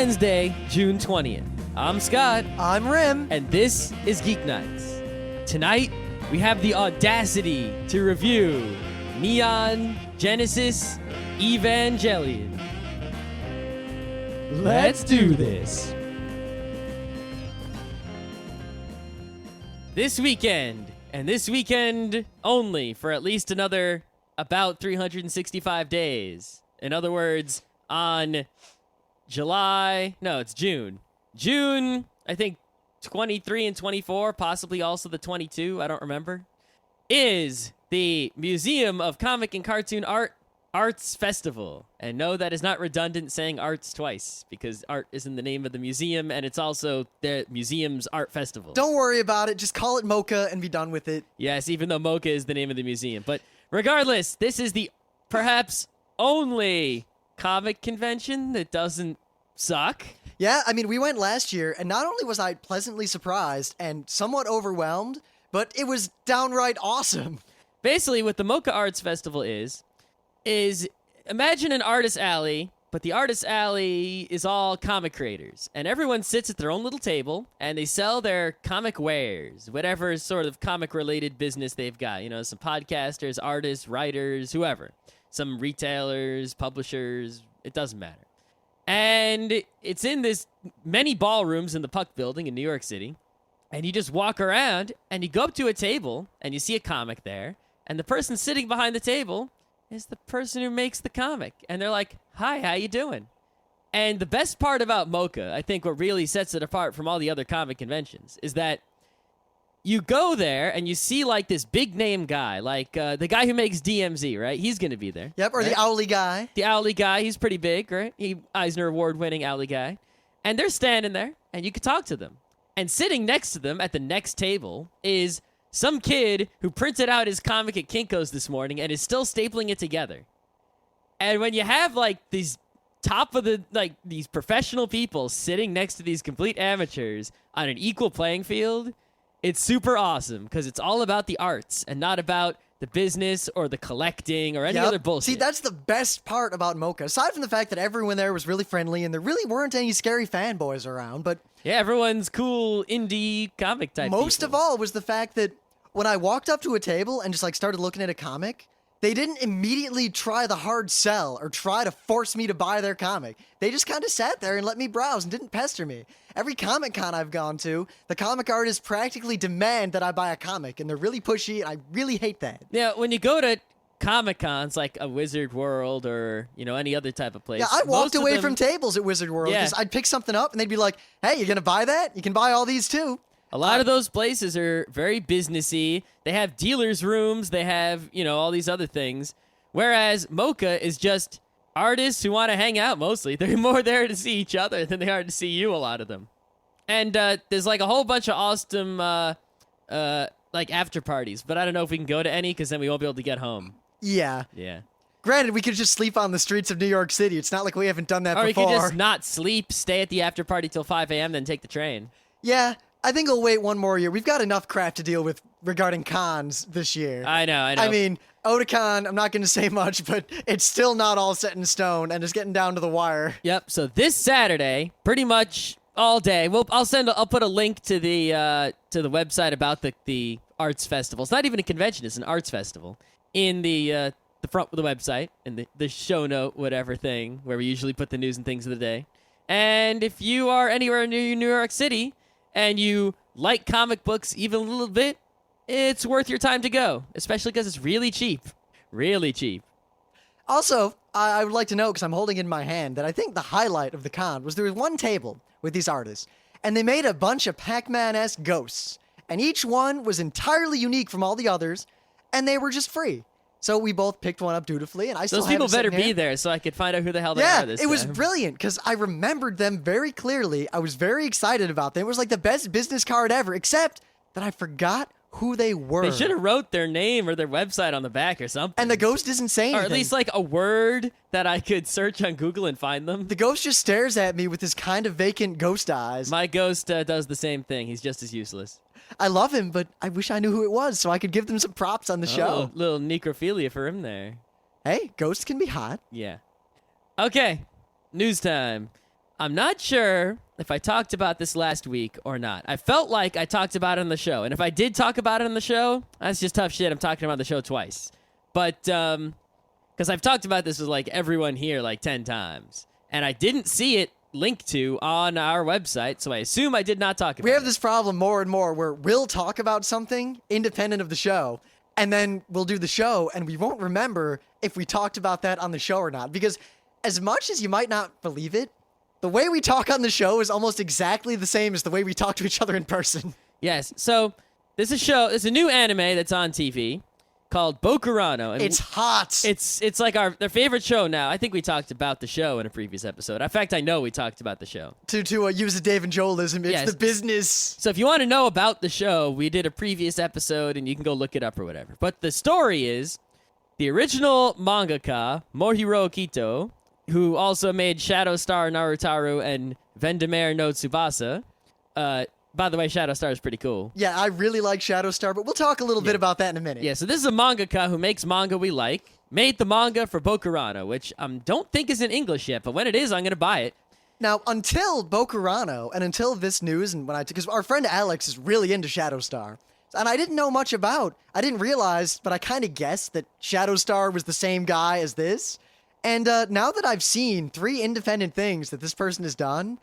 Wednesday, June 20th. I'm Scott. I'm Rim. And this is Geeknights. Tonight, we have the audacity to review Neon Genesis Evangelion. Let's do this. This weekend, and this weekend only, for at least another about 365 days. In other words, on June, I think 23 and 24, possibly also the 22, I don't remember, is the Museum of Comic and Cartoon Arts Festival. And no, that is not redundant saying arts twice, because art is in the name of the museum, and it's also the museum's art festival. Don't worry about it. Just call it Mocha and be done with it. Yes, even though Mocha is the name of the museum. But regardless, this is the perhaps only comic convention that doesn't suck. Yeah, I mean, we went last year, and not only was I pleasantly surprised and somewhat overwhelmed, but it was downright awesome. Basically, what the Mocha Arts Festival is imagine an artist alley, but the artist alley is all comic creators. And everyone sits at their own little table, and they sell their comic wares, whatever sort of comic-related business they've got. You know, some podcasters, artists, writers, whoever. Some retailers, publishers, it doesn't matter. And it's in this many ballrooms in the Puck Building in New York City. And you just walk around, and you go up to a table, and you see a comic there. And the person sitting behind the table is the person who makes the comic. And they're like, hi, how you doing? And the best part about Mocha, I think what really sets it apart from all the other comic conventions, is that you go there and you see like this big name guy, like the guy who makes DMZ, right? He's going to be there. Yep, or right? the Owly guy. The Owly guy, he's pretty big, right? Eisner Award-winning Owly guy. And they're standing there, and you can talk to them. And sitting next to them at the next table is some kid who printed out his comic at Kinko's this morning and is still stapling it together. And when you have like these these professional people sitting next to these complete amateurs on an equal playing field, it's super awesome because it's all about the arts and not about the business or the collecting or any other bullshit. See, that's the best part about Mocha. Aside from the fact that everyone there was really friendly and there really weren't any scary fanboys around, but yeah, everyone's cool indie comic type most people. of all was the fact that when I walked up to a table and just like started looking at a comic, they didn't immediately try the hard sell or try to force me to buy their comic. They just kind of sat there and let me browse and didn't pester me. Every Comic Con I've gone to, the comic artists practically demand that I buy a comic, and they're really pushy, and I really hate that. Yeah, when you go to Comic Cons like a Wizard World or, you know, any other type of place. Yeah, I walked away from tables at Wizard World because I'd pick something up, and they'd be like, hey, you gonna buy that? You can buy all these too. A lot of those places are very businessy. They have dealers' rooms. They have, you know, all these other things. Whereas Mocha is just artists who want to hang out mostly. They're more there to see each other than they are to see you, a lot of them. And there's like a whole bunch of awesome like after parties. But I don't know if we can go to any because then we won't be able to get home. Yeah. Yeah. Granted, we could just sleep on the streets of New York City. It's not like we haven't done that before. Or you could just not sleep, stay at the after party till 5 a.m., then take the train. Yeah. I think I'll wait one more year. We've got enough crap to deal with regarding cons this year. I know. I mean, Otakon, I'm not going to say much, but it's still not all set in stone, and it's getting down to the wire. Yep, so this Saturday, pretty much all day, I'll put a link to the website about the arts festival. It's not even a convention, it's an arts festival, in the front of the website, in the show note, whatever thing, where we usually put the news and things of the day. And if you are anywhere near New York City, and you like comic books even a little bit, it's worth your time to go, especially because it's really cheap. Really cheap. Also, I would like to note, because I'm holding it in my hand, that I think the highlight of the con was there was one table with these artists, and they made a bunch of Pac-Man-esque ghosts, and each one was entirely unique from all the others, and they were just free. So we both picked one up dutifully, and I still have it Those people better sitting be here. there so I could find out who the hell they are this Yeah, it was time. brilliant, because I remembered them very clearly. I was very excited about them. It was like the best business card ever, except that I forgot who they were. They should have wrote their name or their website on the back or something. And the ghost doesn't say anything. Or at least like a word that I could search on Google and find them. The ghost just stares at me with his kind of vacant ghost eyes. My ghost does the same thing. He's just as useless. I love him, but I wish I knew who it was so I could give them some props on the show. Little necrophilia for him there. Hey, ghosts can be hot. Yeah. Okay, news time. I'm not sure if I talked about this last week or not. I felt like I talked about it on the show. And if I did talk about it on the show, that's just tough shit. I'm talking about the show twice. But, because I've talked about this with, like, everyone here, like, 10 times. And I didn't see it linked to on our website, so I assume I did not talk about it. We have this problem more and more where we'll talk about something independent of the show, and then we'll do the show, and we won't remember if we talked about that on the show or not. Because as much as you might not believe it, the way we talk on the show is almost exactly the same as the way we talk to each other in person. Yes. So there's a new anime that's on TV called Bokurano. And it's hot. It's like their favorite show now. I think we talked about the show in a previous episode. In fact, I know we talked about the show. To use a Dave and Joelism, it's the business. So if you want to know about the show, we did a previous episode, and you can go look it up or whatever. But the story is the original mangaka, Morihiro Kito, who also made Shadow Star Narutaru and Vendemiaire no Tsubasa. By the way, Shadow Star is pretty cool. Yeah, I really like Shadow Star, but we'll talk a little bit about that in a minute. Yeah, so this is a mangaka who makes manga we like. Made the manga for Bokurano, which I don't think is in English yet, but when it is, I'm going to buy it. Now, until Bokurano, and until this news, and because our friend Alex is really into Shadow Star, and I didn't know much about, I didn't realize, but I kind of guessed that Shadow Star was the same guy as this. And now that I've seen 3 independent things that this person has done,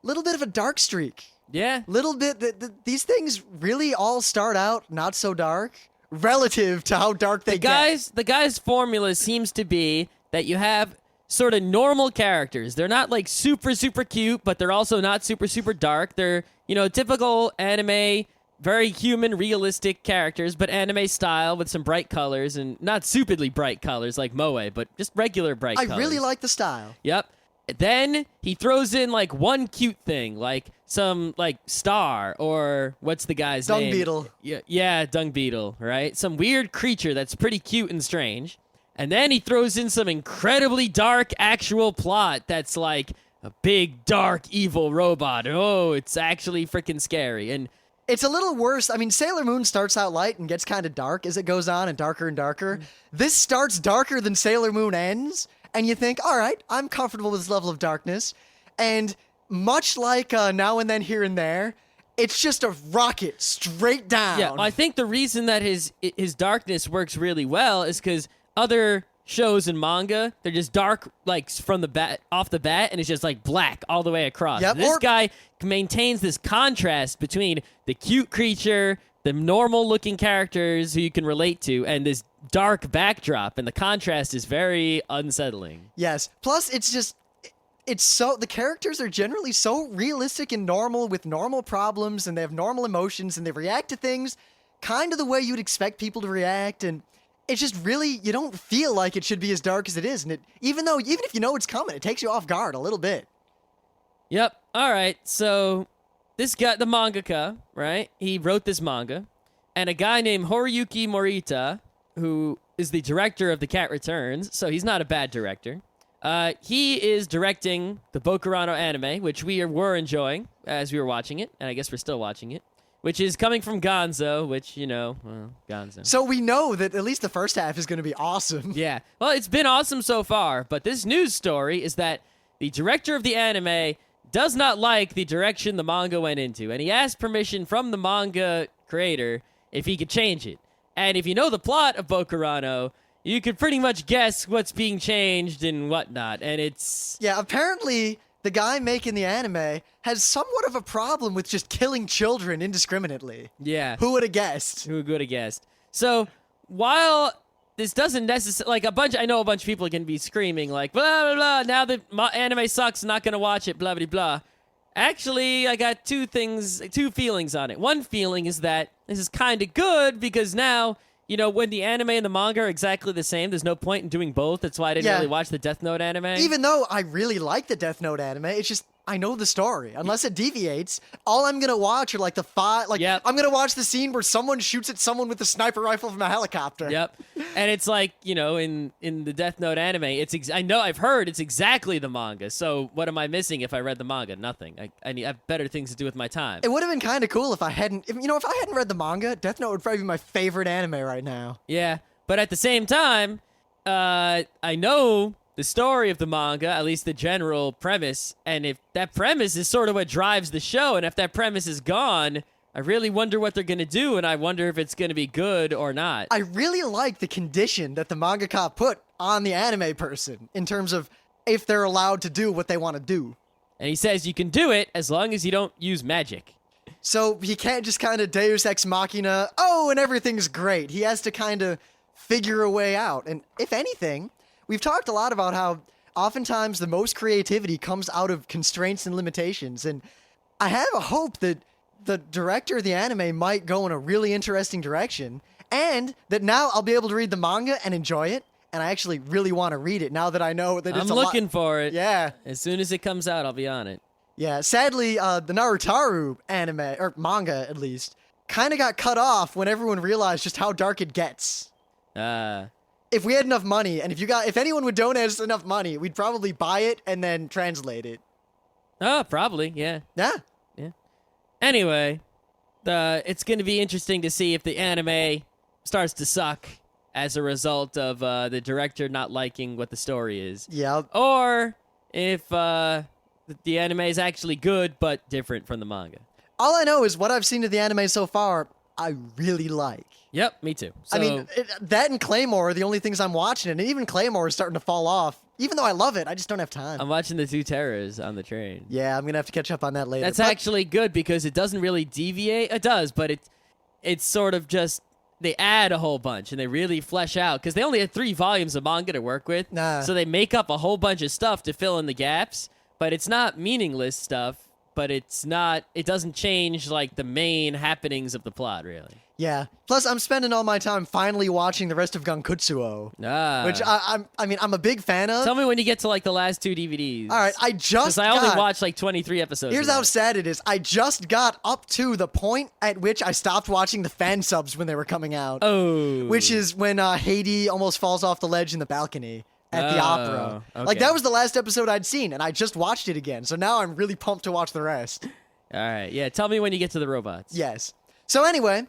a little bit of a dark streak. Yeah. Little bit, these things really all start out not so dark, relative to how dark they get. The guy's formula seems to be that you have sort of normal characters. They're not like super, super cute, but they're also not super, super dark. They're, typical anime, very human, realistic characters, but anime style with some bright colors, and not stupidly bright colors like Moe, but just regular bright colors. I really like the style. Yep. Then he throws in like one cute thing, like some like star, or what's the guy's name? Dung beetle. Yeah, dung beetle, right? Some weird creature that's pretty cute and strange. And then he throws in some incredibly dark actual plot that's like a big, dark, evil robot. Oh, it's actually freaking scary. And it's a little worse. I mean, Sailor Moon starts out light and gets kind of dark as it goes on and darker. This starts darker than Sailor Moon ends, and you think, all right, I'm comfortable with this level of darkness. And much like Now and Then Here and There, it's just a rocket straight down. Yeah, I think the reason that his darkness works really well is because other shows in manga, they're just dark, like off the bat, and it's just like black all the way across. Yep, This guy maintains this contrast between the cute creature, the normal-looking characters who you can relate to, and this dark backdrop, and the contrast is very unsettling. Yes. Plus, the characters are generally so realistic and normal with normal problems, and they have normal emotions, and they react to things kind of the way you'd expect people to react, and it's just really, you don't feel like it should be as dark as it is, and even if you know it's coming, it takes you off guard a little bit. Yep. All right. So this guy, the mangaka, right? He wrote this manga, and a guy named Horiyuki Morita, who is the director of The Cat Returns, so he's not a bad director. He is directing the Bokurano anime, which we were enjoying as we were watching it, and I guess we're still watching it, which is coming from Gonzo, which, Gonzo. So we know that at least the first half is going to be awesome. Yeah. Well, it's been awesome so far, but this news story is that the director of the anime does not like the direction the manga went into, and he asked permission from the manga creator if he could change it. And if you know the plot of Bokurano, you could pretty much guess what's being changed and whatnot, and it's... Yeah, apparently the guy making the anime has somewhat of a problem with just killing children indiscriminately. Yeah. Who would have guessed? Who would have guessed? So, while this doesn't necessarily... I know a bunch of people can be screaming, like, blah, blah, blah, now that anime sucks, not gonna watch it, blah, blah, blah. Actually, I got two feelings on it. One feeling is that this is kind of good because now, when the anime and the manga are exactly the same, there's no point in doing both. That's why I didn't really watch the Death Note anime. Even though I really like the Death Note anime, it's just, I know the story. Unless it deviates, all I'm going to watch are like the I'm going to watch the scene where someone shoots at someone with a sniper rifle from a helicopter. Yep. And it's like, in the Death Note anime, I've heard it's exactly the manga. So what am I missing if I read the manga? Nothing. I have better things to do with my time. It would have been kind of cool if I hadn't read the manga. Death Note would probably be my favorite anime right now. Yeah. But at the same time, I know the story of the manga, at least the general premise, and if that premise is sort of what drives the show, and if that premise is gone, I really wonder what they're going to do, and I wonder if it's going to be good or not. I really like the condition that the mangaka put on the anime person in terms of if they're allowed to do what they want to do. And he says you can do it as long as you don't use magic. So he can't just kind of Deus Ex Machina, and everything's great. He has to kind of figure a way out. And if anything, we've talked a lot about how oftentimes the most creativity comes out of constraints and limitations. And I have a hope that the director of the anime might go in a really interesting direction, and that now I'll be able to read the manga and enjoy it. And I actually really want to read it now that I know that it's I'm looking for it. Yeah. As soon as it comes out, I'll be on it. Yeah, sadly, the Narutaru anime, or manga at least, kind of got cut off when everyone realized just how dark it gets. If we had enough money, and if anyone would donate us enough money, we'd probably buy it and then translate it. Oh, probably, yeah. Yeah. Anyway, it's going to be interesting to see if the anime starts to suck as a result of the director not liking what the story is. Yeah. Or if the anime is actually good but different from the manga. All I know is what I've seen of the anime so far, I really like. Yep, me too. So, I mean, that and Claymore are the only things I'm watching, and even Claymore is starting to fall off. Even though I love it, I just don't have time. I'm watching the two Terrors on the train. Yeah, I'm going to have to catch up on that later. That's actually good because it doesn't really deviate. It does, but it's sort of just, they add a whole bunch and they really flesh out because they only had 3 volumes of manga to work with. So they make up a whole bunch of stuff to fill in the gaps, but it's not meaningless stuff, but it doesn't change like the main happenings of the plot, really. Yeah. Plus, I'm spending all my time finally watching the rest of Gankutsuo, which I'm a big fan of. Tell me when you get to like the last 2 DVDs. All right, because I only watched like 23 episodes. Here's how sad it is. I just got up to the point at which I stopped watching the fan subs when they were coming out. Oh. Which is when Haiti almost falls off the ledge in the balcony at the opera. Okay. Like, that was the last episode I'd seen, and I just watched it again. So now I'm really pumped to watch the rest. All right. Yeah, tell me when you get to the robots. Yes. So anyway,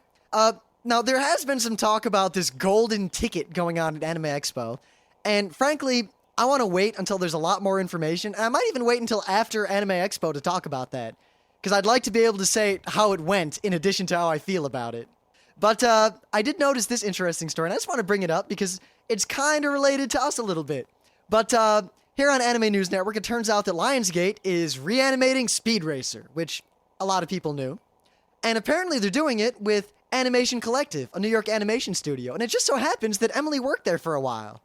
now there has been some talk about this golden ticket going on at Anime Expo. And frankly, I want to wait until there's a lot more information. And I might even wait until after Anime Expo to talk about that. Because I'd like to be able to say how it went in addition to how I feel about it. But I did notice this interesting story, and I just want to bring it up because it's kind of related to us a little bit. But here on Anime News Network, it turns out that Lionsgate is reanimating Speed Racer, which a lot of people knew. And apparently they're doing it with Animation Collective, a New York animation studio. And it just so happens that Emily worked there for a while.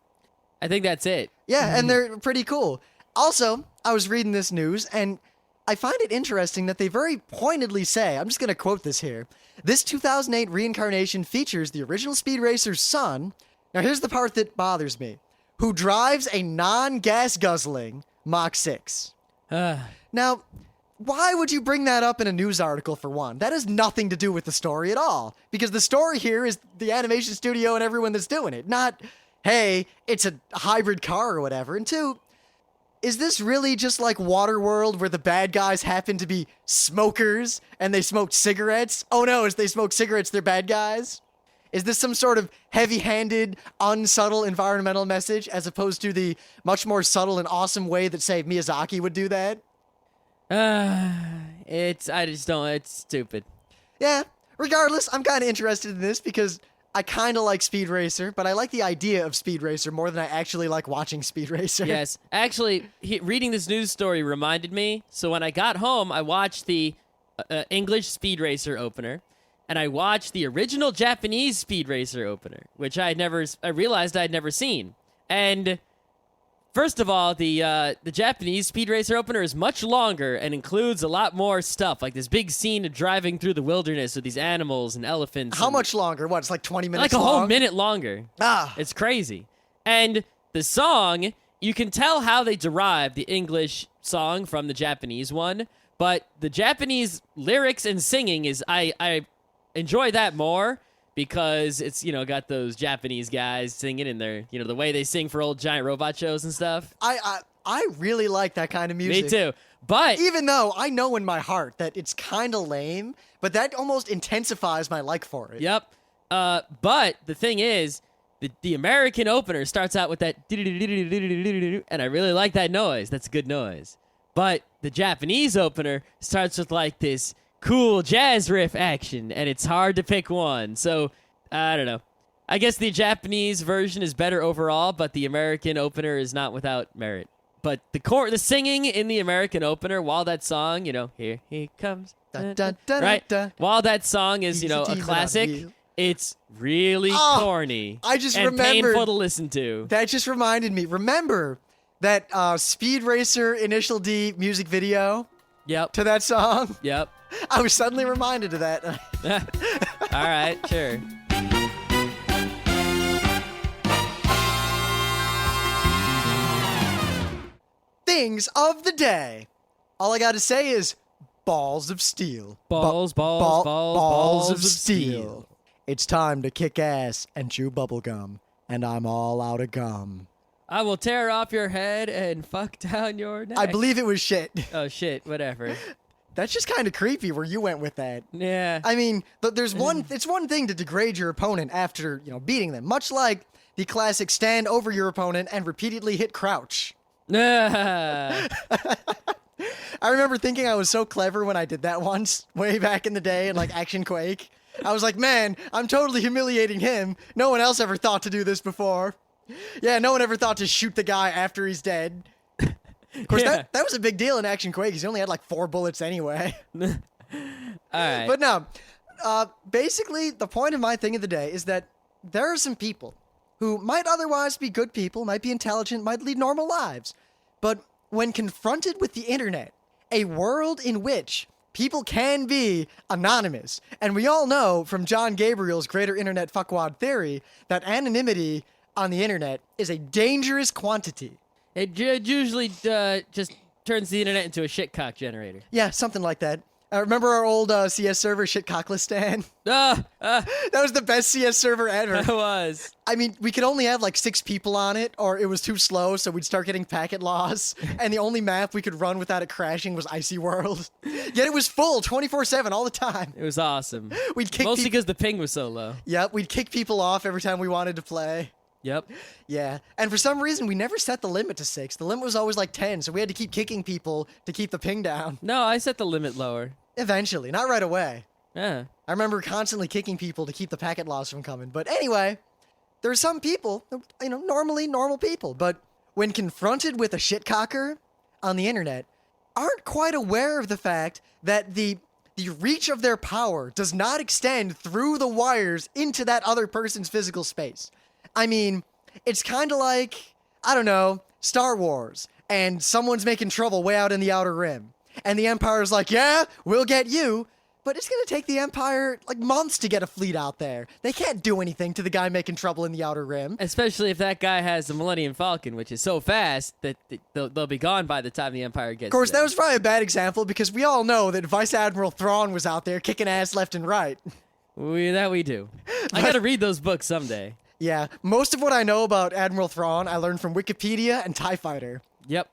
I think that's it. Yeah, and they're pretty cool. Also, I was reading this news, and I find it interesting that they very pointedly say, I'm just going to quote this here, this 2008 reincarnation features the original Speed Racer's son. Now here's the part that bothers me. Who drives a non-gas guzzling Mach 6. Now, why would you bring that up in a news article, for one? That has nothing to do with the story at all. Because the story here is the animation studio and everyone that's doing it. Not, hey, it's a hybrid car or whatever. And 2, is this really just like Waterworld where the bad guys happen to be smokers and they smoked cigarettes? Oh no, as they smoke cigarettes, they're bad guys? Is this some sort of heavy-handed, unsubtle environmental message as opposed to the much more subtle and awesome way that, say, Miyazaki would do that? It's stupid. Yeah, regardless, I'm kind of interested in this because I kind of like Speed Racer, but I like the idea of Speed Racer more than I actually like watching Speed Racer. Yes, actually, reading this news story reminded me, so when I got home, I watched the English Speed Racer opener, and I watched the original Japanese Speed Racer opener, which I realized I'd never seen. And first of all, the Japanese Speed Racer opener is much longer and includes a lot more stuff, like this big scene of driving through the wilderness with these animals and elephants. How much longer? What, it's like 20 minutes long? Like a long? whole minute longer. It's crazy. And the song, you can tell how they derived the English song from the Japanese one, but the Japanese lyrics and singing is, I enjoy that more because it's, got those Japanese guys singing in there, the way they sing for old giant robot shows and stuff. I really like that kind of music. Me too. But even though I know in my heart that it's kind of lame, but that almost intensifies my like for it. Yep. But the thing is, The American opener starts out with that, and I really like that noise. That's a good noise. But the Japanese opener starts with like this cool jazz riff action, and it's hard to pick one. So, I don't know. I guess the Japanese version is better overall, but the American opener is not without merit. But the singing in the American opener, while that song, here he comes, right? While that song is, a classic, it's really corny. I just and remembered, painful to listen to. That just reminded me. Remember that Speed Racer Initial D music video? Yep. To that song? Yep. I was suddenly reminded of that. All right, sure. Things of the day. All I got to say is balls of steel. Balls of steel. It's time to kick ass and chew bubblegum, and I'm all out of gum. I will tear off your head and fuck down your neck. I believe it was shit. Oh, shit, whatever. That's just kind of creepy where you went with that. Yeah. I mean, it's one thing to degrade your opponent after, beating them, much like the classic stand over your opponent and repeatedly hit crouch. I remember thinking I was so clever when I did that once, way back in the day in like Action Quake. I was like, man, I'm totally humiliating him. No one else ever thought to do this before. Yeah, no one ever thought to shoot the guy after he's dead. Of course, that was a big deal in Action Quake because he only had like 4 bullets anyway. All right. But no, basically the point of my thing of the day is that there are some people who might otherwise be good people, might be intelligent, might lead normal lives. But when confronted with the internet, a world in which people can be anonymous, and we all know from John Gabriel's Greater Internet Fuckwad Theory that anonymity on the internet is a dangerous quantity. It usually just turns the internet into a shitcock generator. Yeah, something like that. Remember our old CS server, Shitcocklistan? That was the best CS server ever. It was. I mean, we could only have like 6 people on it, or it was too slow, so we'd start getting packet loss. And the only map we could run without it crashing was Icy World. Yet it was full 24/7 all the time. It was awesome. We'd kick Mostly because the ping was so low. Yep, we'd kick people off every time we wanted to play. Yep. Yeah, and for some reason, we never set the limit to 6. The limit was always like 10, so we had to keep kicking people to keep the ping down. No, I set the limit lower. Eventually, not right away. Yeah. I remember constantly kicking people to keep the packet loss from coming. But anyway, there are some people, normally normal people, but when confronted with a shitcocker on the internet, aren't quite aware of the fact that the reach of their power does not extend through the wires into that other person's physical space. I mean, it's kind of like, I don't know, Star Wars, and someone's making trouble way out in the Outer Rim. And the Empire's like, yeah, we'll get you. But it's going to take the Empire, like, months to get a fleet out there. They can't do anything to the guy making trouble in the Outer Rim. Especially if that guy has the Millennium Falcon, which is so fast that they'll be gone by the time the Empire gets there. Of course, that was probably a bad example because we all know that Vice Admiral Thrawn was out there kicking ass left and right. We do. I got to read those books someday. Yeah, most of what I know about Admiral Thrawn, I learned from Wikipedia and TIE Fighter. Yep.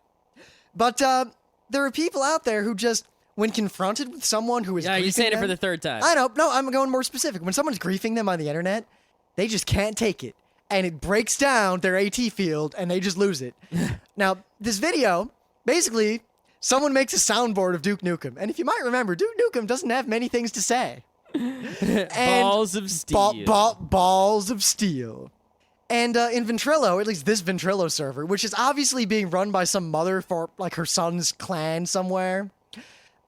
But there are people out there who just, when confronted with someone who is you're saying it for the 3rd time. I know. No, I'm going more specific. When someone's griefing them on the internet, they just can't take it. And it breaks down their AT field, and they just lose it. Now, this video, basically, someone makes a soundboard of Duke Nukem. And if you might remember, Duke Nukem doesn't have many things to say. Balls of steel. Balls of steel. And in Ventrilo, at least this Ventrilo server, which is obviously being run by some mother for like her son's clan somewhere,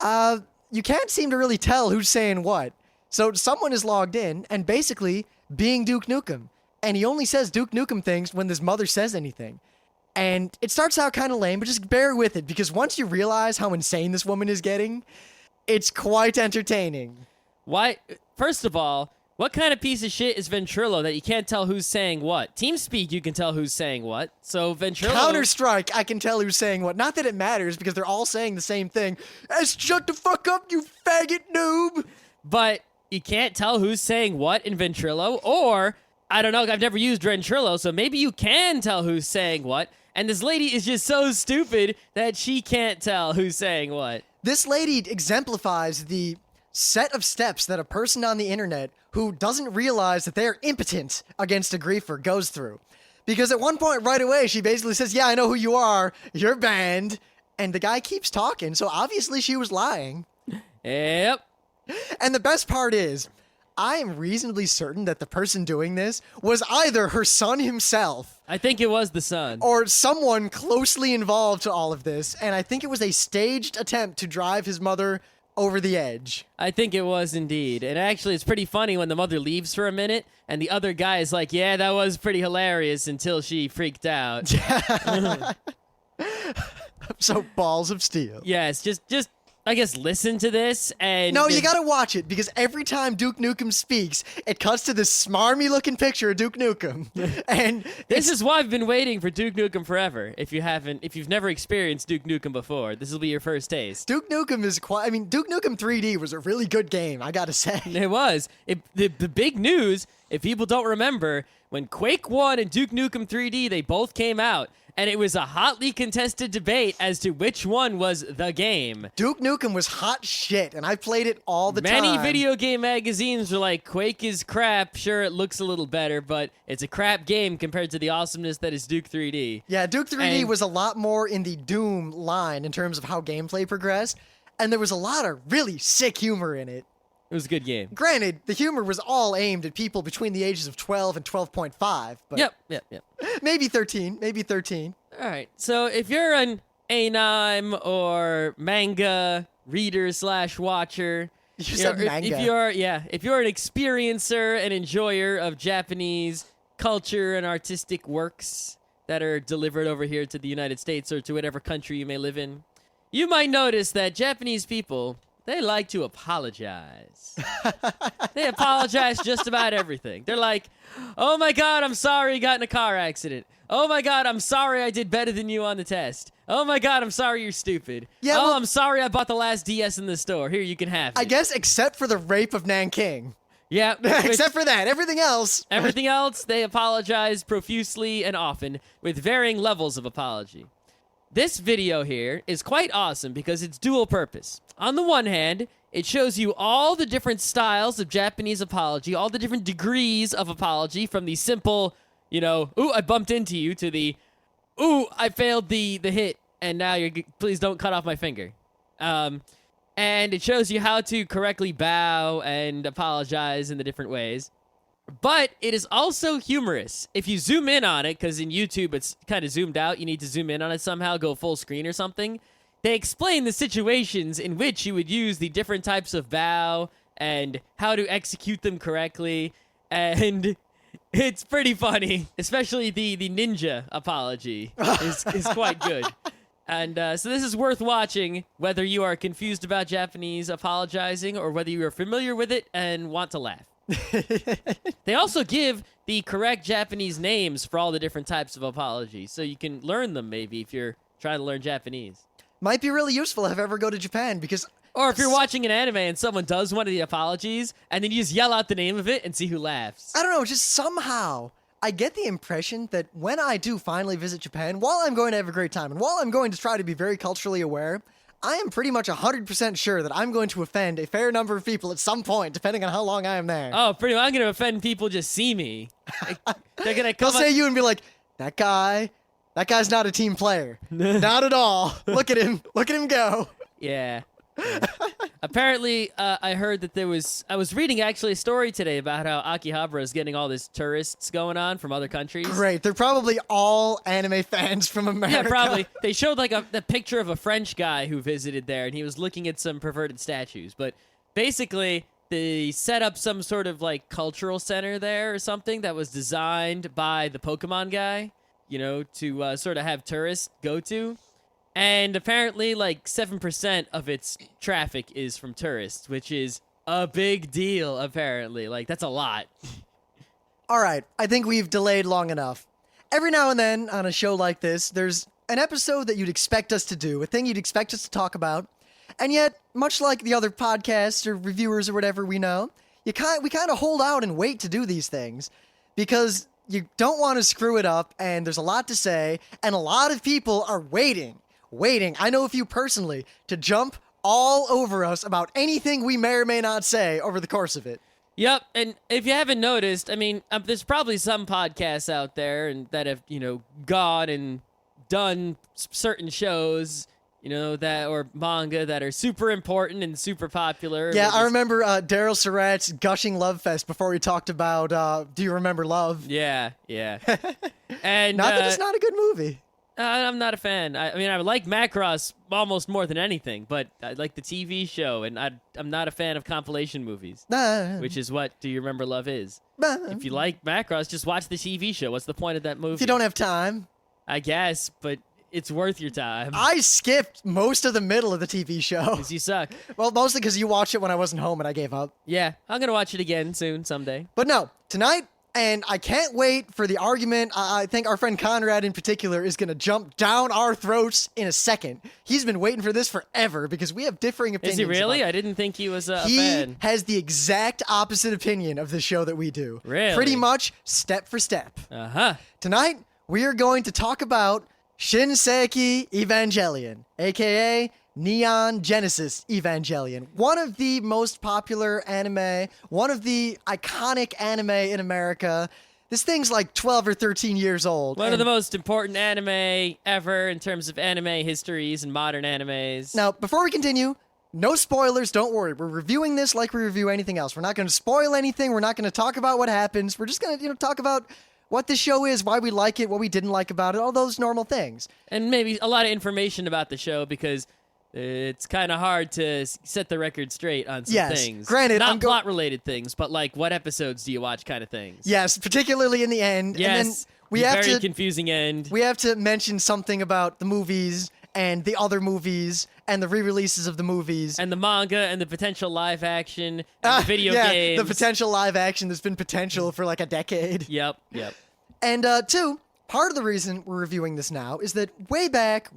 you can't seem to really tell who's saying what. So someone is logged in and basically being Duke Nukem. And he only says Duke Nukem things when this mother says anything. And it starts out kind of lame, but just bear with it, because once you realize how insane this woman is getting, it's quite entertaining. Why? First of all, what kind of piece of shit is Ventrilo that you can't tell who's saying what? TeamSpeak, you can tell who's saying what. So Ventrilo... Counter-Strike, I can tell who's saying what. Not that it matters, because they're all saying the same thing. Shut the fuck up, you faggot noob! But you can't tell who's saying what in Ventrilo, or... I don't know, I've never used Ventrilo, so maybe you can tell who's saying what, and this lady is just so stupid that she can't tell who's saying what. This lady exemplifies the set of steps that a person on the internet who doesn't realize that they're impotent against a griefer goes through. Because at one point right away, she basically says, yeah, I know who you are. You're banned. And the guy keeps talking. So obviously she was lying. Yep. And the best part is, I am reasonably certain that the person doing this was either her son himself. I think it was the son. Or someone closely involved to all of this. And I think it was a staged attempt to drive his mother over the edge. I think it was indeed. And actually, it's pretty funny when the mother leaves for a minute and the other guy is like, yeah, that was pretty hilarious until she freaked out. So balls of steel. Yes, just I guess listen to this and... No, you gotta watch it, because every time Duke Nukem speaks, it cuts to this smarmy-looking picture of Duke Nukem. And this is why I've been waiting for Duke Nukem forever. If you've never experienced Duke Nukem before, this will be your first taste. Duke Nukem is quite... I mean, Duke Nukem 3D was a really good game, I gotta say. It was. The big news, if people don't remember, when Quake 1 and Duke Nukem 3D, they both came out, and it was a hotly contested debate as to which one was the game. Duke Nukem was hot shit, and I played it all the time. Many video game magazines were like, Quake is crap. Sure, it looks a little better, but it's a crap game compared to the awesomeness that is Duke 3D. Yeah, Duke 3D was a lot more in the Doom line in terms of how gameplay progressed, and there was a lot of really sick humor in it. It was a good game. Granted, the humor was all aimed at people between the ages of 12 and 12.5. But Yep. maybe 13. All right. So if you're an anime or manga reader / watcher, You said manga. if you're an experiencer and enjoyer of Japanese culture and artistic works that are delivered over here to the United States or to whatever country you may live in, you might notice that Japanese people, they like to apologize. They apologize just about everything. They're like, oh my God, I'm sorry I got in a car accident. Oh my God, I'm sorry I did better than you on the test. Oh my God, I'm sorry you're stupid. Yeah, oh, well, I'm sorry I bought the last DS in the store. Here, you can have it. I guess except for the rape of Nanking. Yeah. Except for that, everything else. Everything else, they apologize profusely and often with varying levels of apology. This video here is quite awesome because it's dual purpose. On the one hand, it shows you all the different styles of Japanese apology, all the different degrees of apology, from the simple, ooh, I bumped into you, to the, ooh, I failed the hit, and now please don't cut off my finger. And it shows you how to correctly bow and apologize in the different ways. But it is also humorous. If you zoom in on it, because in YouTube it's kind of zoomed out, you need to zoom in on it somehow, go full screen or something. They explain the situations in which you would use the different types of bow and how to execute them correctly. And it's pretty funny, especially the ninja apology is quite good. And so this is worth watching, whether you are confused about Japanese apologizing or whether you are familiar with it and want to laugh. They also give the correct Japanese names for all the different types of apology, so you can learn them maybe if you're trying to learn Japanese. Might be really useful if I ever go to Japan, because... Or if you're watching an anime and someone does one of the apologies, and then you just yell out the name of it and see who laughs. I don't know, just somehow I get the impression that when I do finally visit Japan, while I'm going to have a great time, and while I'm going to try to be very culturally aware, I am pretty much 100% sure that I'm going to offend a fair number of people at some point, depending on how long I am there. Oh, pretty much. I'm going to offend people just see me. They're going to come They'll say you and be like, that guy's not a team player. Not at all. Look at him go. Yeah. Apparently, I heard that I was reading actually a story today about how Akihabara is getting all these tourists going on from other countries. Great. They're probably all anime fans from America. Yeah, probably. They showed like the picture of a French guy who visited there, and he was looking at some perverted statues. But basically, they set up some sort of like cultural center there or something that was designed by the Pokemon guy, to sort of have tourists go to. And apparently, like, 7% of its traffic is from tourists, which is a big deal, apparently. Like, that's a lot. All right, I think we've delayed long enough. Every now and then, on a show like this, there's an episode that you'd expect us to do, a thing you'd expect us to talk about, and yet, much like the other podcasts or reviewers or whatever we know, we kind of hold out and wait to do these things, because you don't want to screw it up, and there's a lot to say, and a lot of people are waiting, I know a few personally, to jump all over us about anything we may or may not say over the course of it. Yep, and if you haven't noticed, I mean, there's probably some podcasts out there and that have, gone and done certain shows, that or manga that are super important and super popular. Yeah, I remember Daryl Surratt's gushing love fest before we talked about Do You Remember Love? Yeah. And not that it's not a good movie. I'm not a fan. I mean, I like Macross almost more than anything, but I like the TV show, and I'm not a fan of compilation movies, which is what Do You Remember Love is. If you like Macross, just watch the TV show. What's the point of that movie? If you don't have time. I guess, but it's worth your time. I skipped most of the middle of the TV show. Because you suck. Well, mostly because you watched it when I wasn't home and I gave up. Yeah, I'm going to watch it again soon, someday. But no, tonight... And I can't wait for the argument. I think our friend Conrad in particular is going to jump down our throats in a second. He's been waiting for this forever because we have differing opinions. Is he really? I didn't think he was a fan. He has the exact opposite opinion of the show that we do. Really? Pretty much step for step. Uh-huh. Tonight, we are going to talk about Shinseki Evangelion, a.k.a. Neon Genesis Evangelion, one of the most popular anime, one of the iconic anime in America. This thing's like 12 or 13 years old. One of the most important anime ever in terms of anime histories and modern animes. Now, before we continue, no spoilers, don't worry. We're reviewing this like we review anything else. We're not going to spoil anything. We're not going to talk about what happens. We're just going to, talk about what the show is, why we like it, what we didn't like about it, all those normal things. And maybe a lot of information about the show because it's kind of hard to set the record straight on some things. Granted, not plot-related things, but like what episodes do you watch kind of things. Yes, particularly in the end. Yes, and then we have very confusing end. We have to mention something about the movies and the other movies and the re-releases of the movies. And the manga and the potential live action and the video games. The potential live action that's been potential for like a decade. Yep. And two, part of the reason we're reviewing this now is that way back,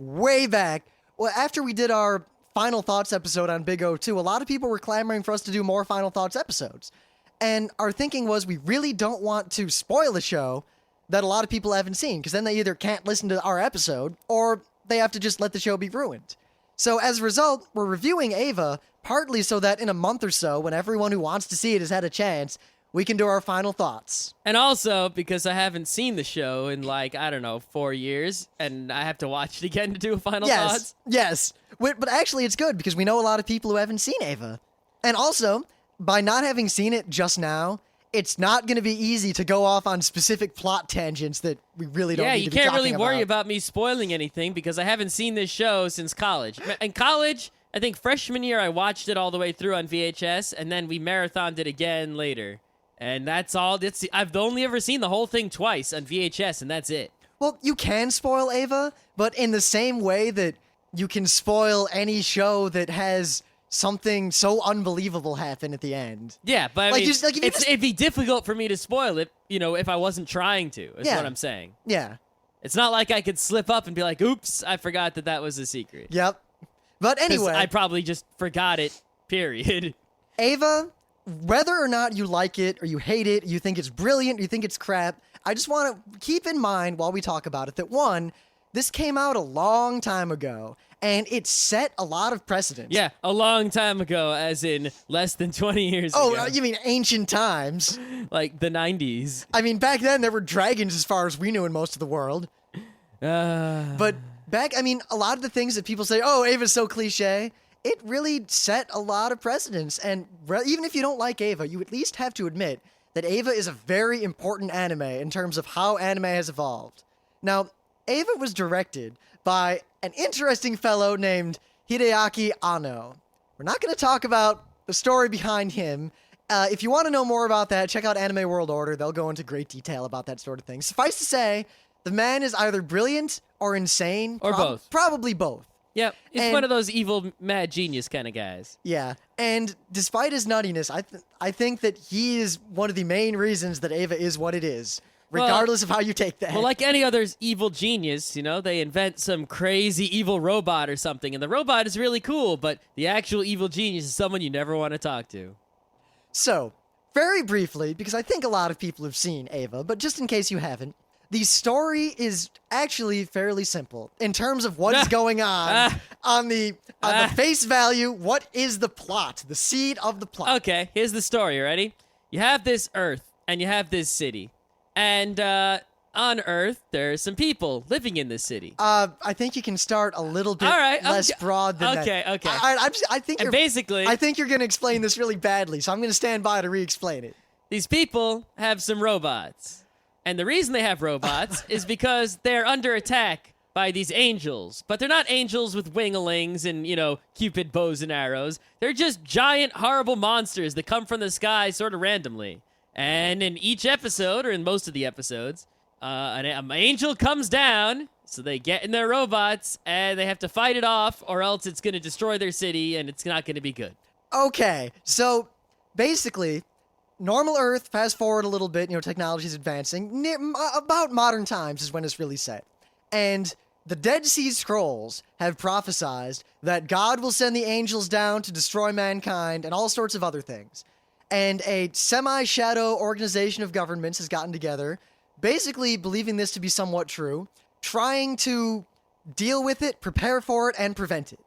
well, after we did our Final Thoughts episode on Big O2, a lot of people were clamoring for us to do more Final Thoughts episodes. And our thinking was we really don't want to spoil a show that a lot of people haven't seen, because then they either can't listen to our episode, or they have to just let the show be ruined. So as a result, we're reviewing Ava, partly so that in a month or so, when everyone who wants to see it has had a chance, we can do our final thoughts. And also, because I haven't seen the show in 4 years, and I have to watch it again to do a final thoughts. Yes. But actually, it's good, because we know a lot of people who haven't seen Ava. And also, by not having seen it just now, it's not going to be easy to go off on specific plot tangents that we really don't need to be talking about. Yeah, you can't really worry about me spoiling anything, because I haven't seen this show since college. In college, I think freshman year, I watched it all the way through on VHS, and then we marathoned it again later. And that's all. I've only ever seen the whole thing twice on VHS, and that's it. Well, you can spoil Ava, but in the same way that you can spoil any show that has something so unbelievable happen at the end. Yeah, but I mean, it'd be difficult for me to spoil it, if I wasn't trying to, is what I'm saying. Yeah. It's not like I could slip up and be like, oops, I forgot that was a secret. Yep. But anyway. I probably just forgot it, period. Ava, whether or not you like it or you hate it, you think it's brilliant, you think it's crap, I just want to keep in mind while we talk about it that one, this came out a long time ago, and it set a lot of precedents. Yeah, a long time ago, as in less than 20 years ago. Oh, you mean ancient times. Like the 90s. I mean, back then there were dragons as far as we knew in most of the world. But a lot of the things that people say, oh, Ava's so cliche, it really set a lot of precedents. And even if you don't like Ava, you at least have to admit that Ava is a very important anime in terms of how anime has evolved. Now, Ava was directed by an interesting fellow named Hideaki Anno. We're not going to talk about the story behind him. If you want to know more about that, check out Anime World Order. They'll go into great detail about that sort of thing. Suffice to say, the man is either brilliant or insane. Or both. Probably both. Yep, he's one of those evil, mad genius kind of guys. Yeah, and despite his nuttiness, I think that he is one of the main reasons that Ava is what it is, regardless of how you take that. Well, like any other evil genius, they invent some crazy evil robot or something, and the robot is really cool, but the actual evil genius is someone you never want to talk to. So, very briefly, because I think a lot of people have seen Ava, but just in case you haven't, The story is actually fairly simple in terms of what is going on the face value. What is the plot? The seed of the plot. Okay, here's the story. You ready? You have this Earth, and you have this city. And on Earth, there's some people living in this city. I think you can start a little bit less broad than that. Okay. I think and basically, I think you're going to explain this really badly, so I'm going to stand by to re-explain it. These people have some robots. And the reason they have robots is because they're under attack by these angels. But they're not angels with winglings and, Cupid bows and arrows. They're just giant, horrible monsters that come from the sky sort of randomly. And in each episode, or in most of the episodes, an angel comes down, so they get in their robots, and they have to fight it off, or else it's going to destroy their city, and it's not going to be good. Okay, so basically, normal Earth, fast forward a little bit, technology's advancing, about modern times is when it's really set. And the Dead Sea Scrolls have prophesized that God will send the angels down to destroy mankind and all sorts of other things. And a semi-shadow organization of governments has gotten together, basically believing this to be somewhat true, trying to deal with it, prepare for it, and prevent it.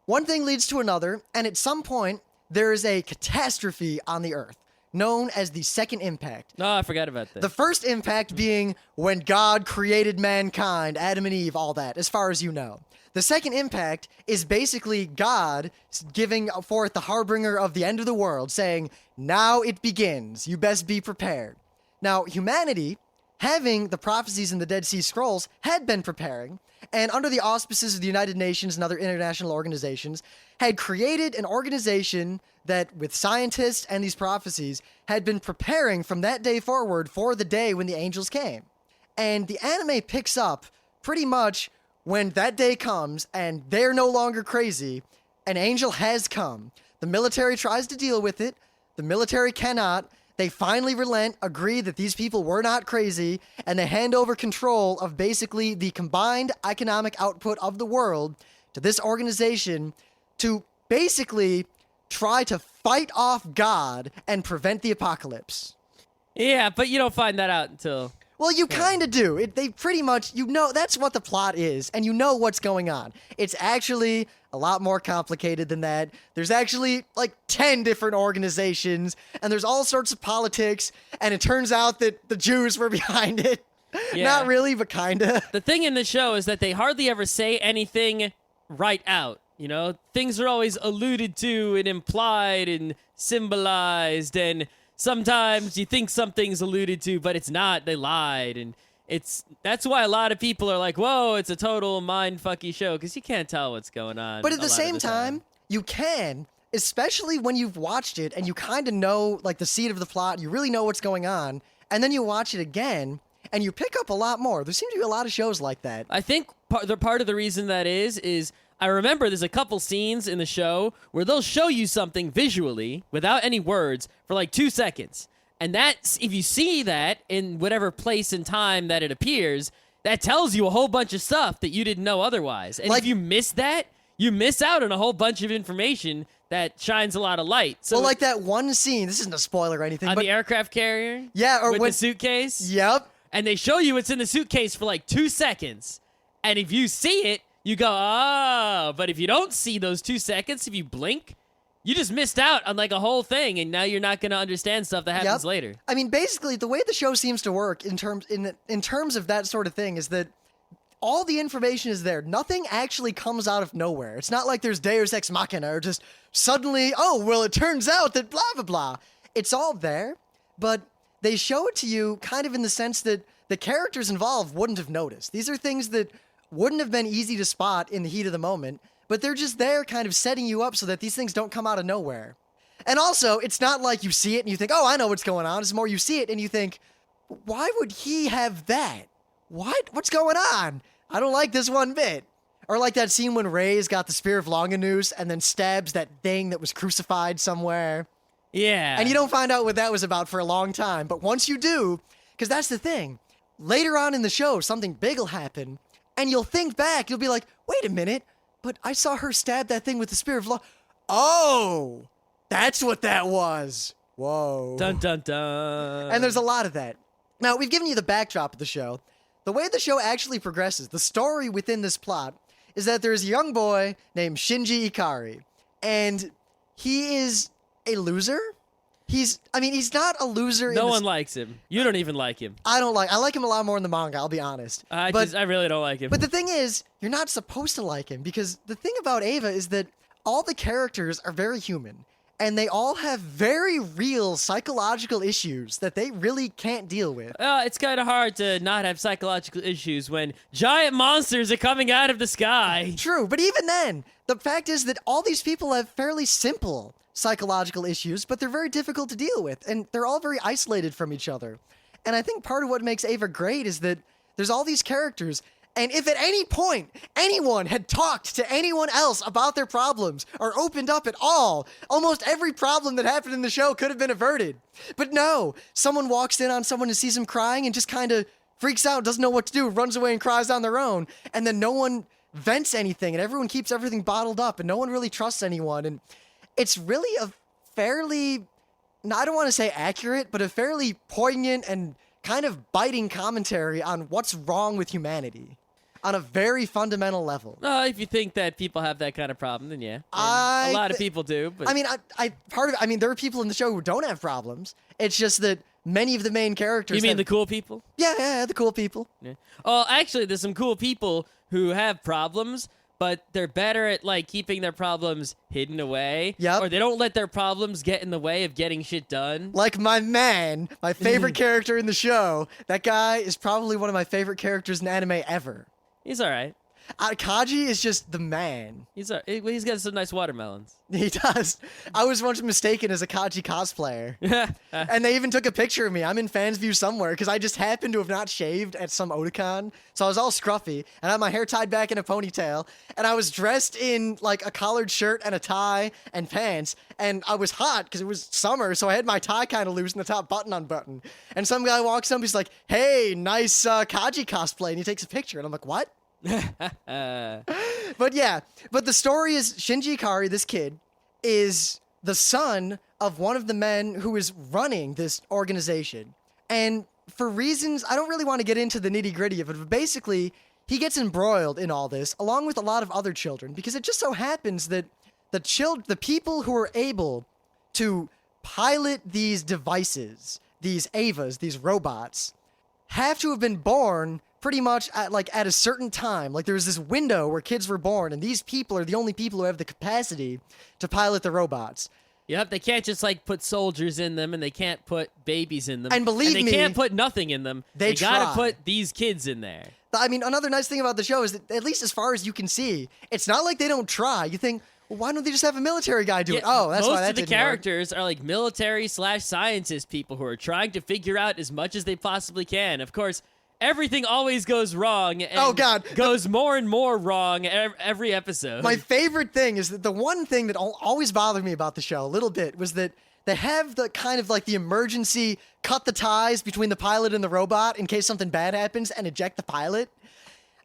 One thing leads to another, and at some point, there is a catastrophe on the Earth, known as the Second Impact. Oh, I forgot about that. The first impact being when God created mankind, Adam and Eve, all that, as far as you know. The second impact is basically God giving forth the harbinger of the end of the world, saying, now it begins, you best be prepared. Now, humanity, having the prophecies in the Dead Sea Scrolls, had been preparing, and under the auspices of the United Nations and other international organizations, had created an organization that, with scientists and these prophecies, had been preparing from that day forward for the day when the angels came. And the anime picks up pretty much when that day comes and they're no longer crazy, an angel has come. The military tries to deal with it. The military cannot. They finally relent, agree that these people were not crazy, and they hand over control of basically the combined economic output of the world to this organization to basically try to fight off God and prevent the apocalypse. Yeah, but you don't find that out until... Well, you kind of do. They pretty much, that's what the plot is, and you know what's going on. It's actually a lot more complicated than that. There's actually, 10 different organizations, and there's all sorts of politics, and it turns out that the Jews were behind it. Yeah. Not really, but kinda. The thing in the show is that they hardly ever say anything right out. Things are always alluded to and implied and symbolized, and sometimes you think something's alluded to, but it's not. They lied, and that's why a lot of people are like, whoa, it's a total mind-fucky show, because you can't tell what's going on. But at the same time, you can, especially when you've watched it, and you kind of know, the seed of the plot, you really know what's going on, and then you watch it again, and you pick up a lot more. There seem to be a lot of shows like that. I think part of the reason that is I remember there's a couple scenes in the show where they'll show you something visually without any words for 2 seconds. And if you see that in whatever place and time that it appears, that tells you a whole bunch of stuff that you didn't know otherwise. And if you miss that, you miss out on a whole bunch of information that shines a lot of light. So, well, that one scene, this isn't a spoiler or anything. On the aircraft carrier? Yeah, or with the suitcase? Yep. And they show you what's in the suitcase for 2 seconds. And if you see it, you go, oh, but if you don't see those 2 seconds, if you blink, you just missed out on a whole thing, and now you're not going to understand stuff that happens later. I mean, basically, the way the show seems to work in terms of that sort of thing is that all the information is there. Nothing actually comes out of nowhere. It's not like there's Deus Ex Machina or just suddenly, oh, well, it turns out that blah, blah, blah. It's all there, but they show it to you kind of in the sense that the characters involved wouldn't have noticed. These are things that wouldn't have been easy to spot in the heat of the moment, but they're just there kind of setting you up so that these things don't come out of nowhere. And also, it's not like you see it and you think, oh, I know what's going on. It's more you see it and you think, why would he have that? What? What's going on? I don't like this one bit. Or like that scene when Rey's got the Spear of Longinus and then stabs that thing that was crucified somewhere. Yeah. And you don't find out what that was about for a long time. But once you do, because that's the thing, later on in the show, something big will happen. And you'll think back, you'll be like, wait a minute, but I saw her stab that thing with the Spear of Law. Oh, that's what that was. Whoa. Dun, dun, dun. And there's a lot of that. Now, we've given you the backdrop of the show. The way the show actually progresses, the story within this plot, is that there's a young boy named Shinji Ikari, and he is a loser. He's not a loser. No one likes him. You don't even like him. I like him a lot more in the manga, I'll be honest. I really don't like him. But the thing is, you're not supposed to like him, because the thing about Eva is that all the characters are very human, and they all have very real psychological issues that they really can't deal with. It's kind of hard to not have psychological issues when giant monsters are coming out of the sky. True, but even then, the fact is that all these people have fairly simple psychological issues, but they're very difficult to deal with, and they're all very isolated from each other. And I think part of what makes Eva great is that there's all these characters, and if at any point anyone had talked to anyone else about their problems or opened up at all, almost every problem that happened in the show could have been averted. But no, someone walks in on someone and sees them crying and just kind of freaks out, doesn't know what to do, runs away and cries on their own, and then no one vents anything, and everyone keeps everything bottled up, and no one really trusts anyone. And it's really a fairly, I don't want to say accurate, but a fairly poignant and kind of biting commentary on what's wrong with humanity on a very fundamental level. If you think that people have that kind of problem, then yeah. A lot of people do. But there are people in the show who don't have problems. It's just that many of the main characters. You mean the cool people? Yeah, the cool people. Yeah. Oh, actually, there's some cool people who have problems, but they're better at, like, keeping their problems hidden away. Yep. Or they don't let their problems get in the way of getting shit done. Like my man, my favorite character in the show. That guy is probably one of my favorite characters in anime ever. He's all right. Kaji is just the man. He's got some nice watermelons. He does. I was once mistaken as a Kaji cosplayer. And they even took a picture of me. I'm in fans view somewhere because I just happened to have not shaved at some Otakon. So I was all scruffy and I had my hair tied back in a ponytail. And I was dressed in like a collared shirt and a tie and pants. And I was hot because it was summer. So I had my tie kind of loose and the top button unbuttoned. And some guy walks up, he's like, "Hey, nice Kaji cosplay." And he takes a picture. And I'm like, "What?" But the story is Shinji Ikari, this kid, is the son of one of the men who is running this organization. And for reasons, I don't really want to get into the nitty gritty of it, but basically, he gets embroiled in all this, along with a lot of other children, because it just so happens that the people who are able to pilot these devices, these Evas, these robots, have to have been born pretty much at a certain time. Like, there's this window where kids were born, and these people are the only people who have the capacity to pilot the robots. Yep, they can't just, like, put soldiers in them, and they can't put babies in them. And believe me, they can't put nothing in them. They gotta put these kids in there. I mean, another nice thing about the show is that, at least as far as you can see, it's not like they don't try. You think, well, why don't they just have a military guy do it? Oh, that's why that didn't work. Most of the characters are like military/scientist people who are trying to figure out as much as they possibly can. Of course, everything always goes wrong. And goes more and more wrong every episode. My favorite thing is that the one thing that always bothered me about the show a little bit was that they have the kind of like the emergency cut the ties between the pilot and the robot in case something bad happens and eject the pilot.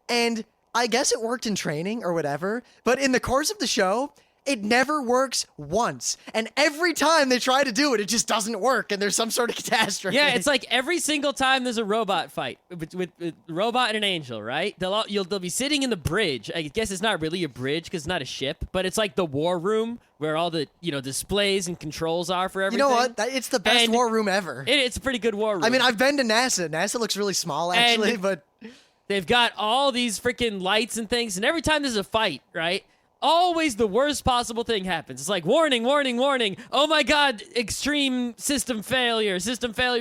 And I guess it worked in training or whatever, but in the course of the show, it never works once. And every time they try to do it, it just doesn't work, and there's some sort of catastrophe. Yeah, it's like every single time there's a robot fight with a robot and an angel, right? They'll be sitting in the bridge. I guess it's not really a bridge because it's not a ship, but it's like the war room where all the displays and controls are for everything. You know what? It's the best war room ever. It's a pretty good war room. I mean, I've been to NASA. NASA looks really small, actually, but they've got all these freaking lights and things, and every time there's a fight, right? Always the worst possible thing happens. It's like, warning, warning, warning. Oh my God, extreme system failure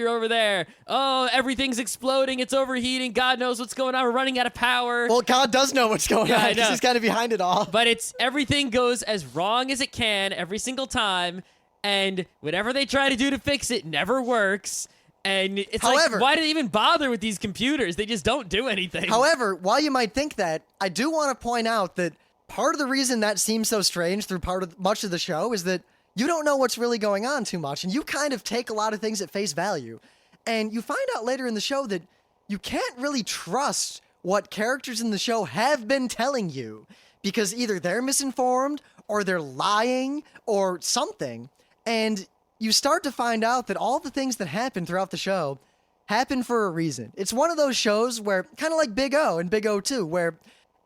over there. Oh, everything's exploding. It's overheating. God knows what's going on. We're running out of power. Well, God does know what's going on because he's kind of behind it all. But everything goes as wrong as it can every single time. And whatever they try to do to fix it never works. And it's like, why do they even bother with these computers? They just don't do anything. However, while you might think that, I do want to point out that part of the reason that seems so strange through much of the show is that you don't know what's really going on too much, and you kind of take a lot of things at face value. And you find out later in the show that you can't really trust what characters in the show have been telling you, because either they're misinformed, or they're lying, or something. And you start to find out that all the things that happen throughout the show happen for a reason. It's one of those shows where, kind of like Big O and Big O 2, where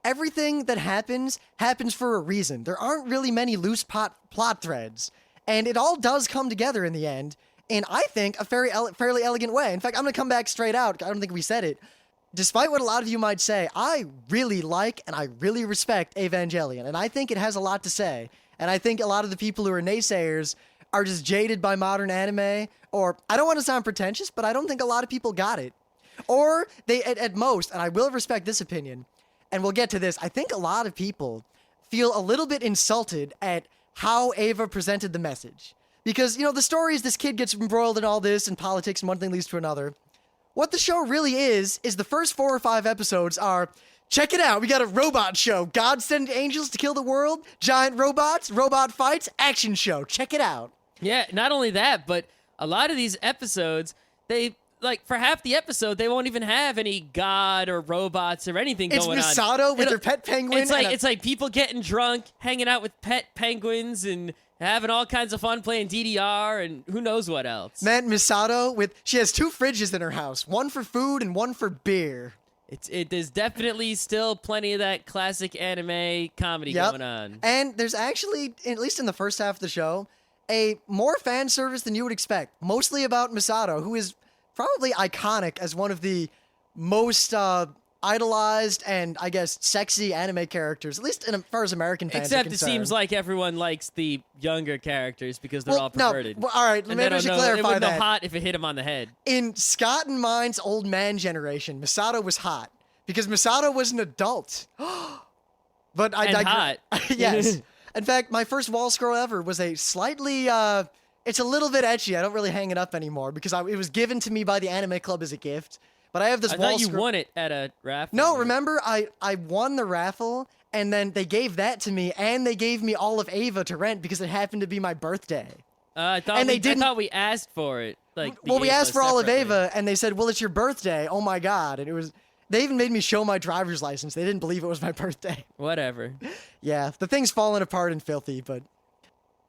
everything that happens for a reason. There aren't really many loose plot threads, and it all does come together in the end, in, I think, a fairly elegant way. In fact, I'm going to come back straight out. I don't think we said it. Despite what a lot of you might say, I really like and I really respect Evangelion, and I think it has a lot to say. And I think a lot of the people who are naysayers are just jaded by modern anime, or I don't want to sound pretentious, but I don't think a lot of people got it. Or they, at most, and I will respect this opinion, and we'll get to this, I think a lot of people feel a little bit insulted at how Eva presented the message. Because, the story is this kid gets embroiled in all this and politics and one thing leads to another. What the show really is the first 4 or 5 episodes are, check it out, we got a robot show. God sent angels to kill the world, giant robots, robot fights, action show. Check it out. Yeah, not only that, but a lot of these episodes, for half the episode, they won't even have any god or robots or anything going on. It's Misato with her pet penguin. It's like people getting drunk, hanging out with pet penguins, and having all kinds of fun playing DDR and who knows what else. Man, Misato, she has 2 fridges in her house, one for food and one for beer. There's definitely still plenty of that classic anime comedy going on. And there's actually, at least in the first half of the show, a more fan service than you would expect, mostly about Misato, who is probably iconic as one of the most idolized and, I guess, sexy anime characters, at least as far as American fans are concerned. Except it seems like everyone likes the younger characters because they're all perverted. No, all right, maybe I should clarify it wouldn't that. know hot if it hit him on the head. In Scott and mine's old man generation, Misato was hot because Misato was an adult. But hot. Yes. In fact, my first wall scroll ever was a slightly, it's a little bit etchy. I don't really hang it up anymore because it was given to me by the anime club as a gift. But I have this wall thought you won it at a raffle. No, remember, I won the raffle, and then they gave that to me, and they gave me all of Eva to rent because it happened to be my birthday. I thought we asked for it. We asked for all of Eva, and they said, well, it's your birthday. Oh, my God. And they even made me show my driver's license. They didn't believe it was my birthday. Whatever. Yeah, the thing's fallen apart and filthy, but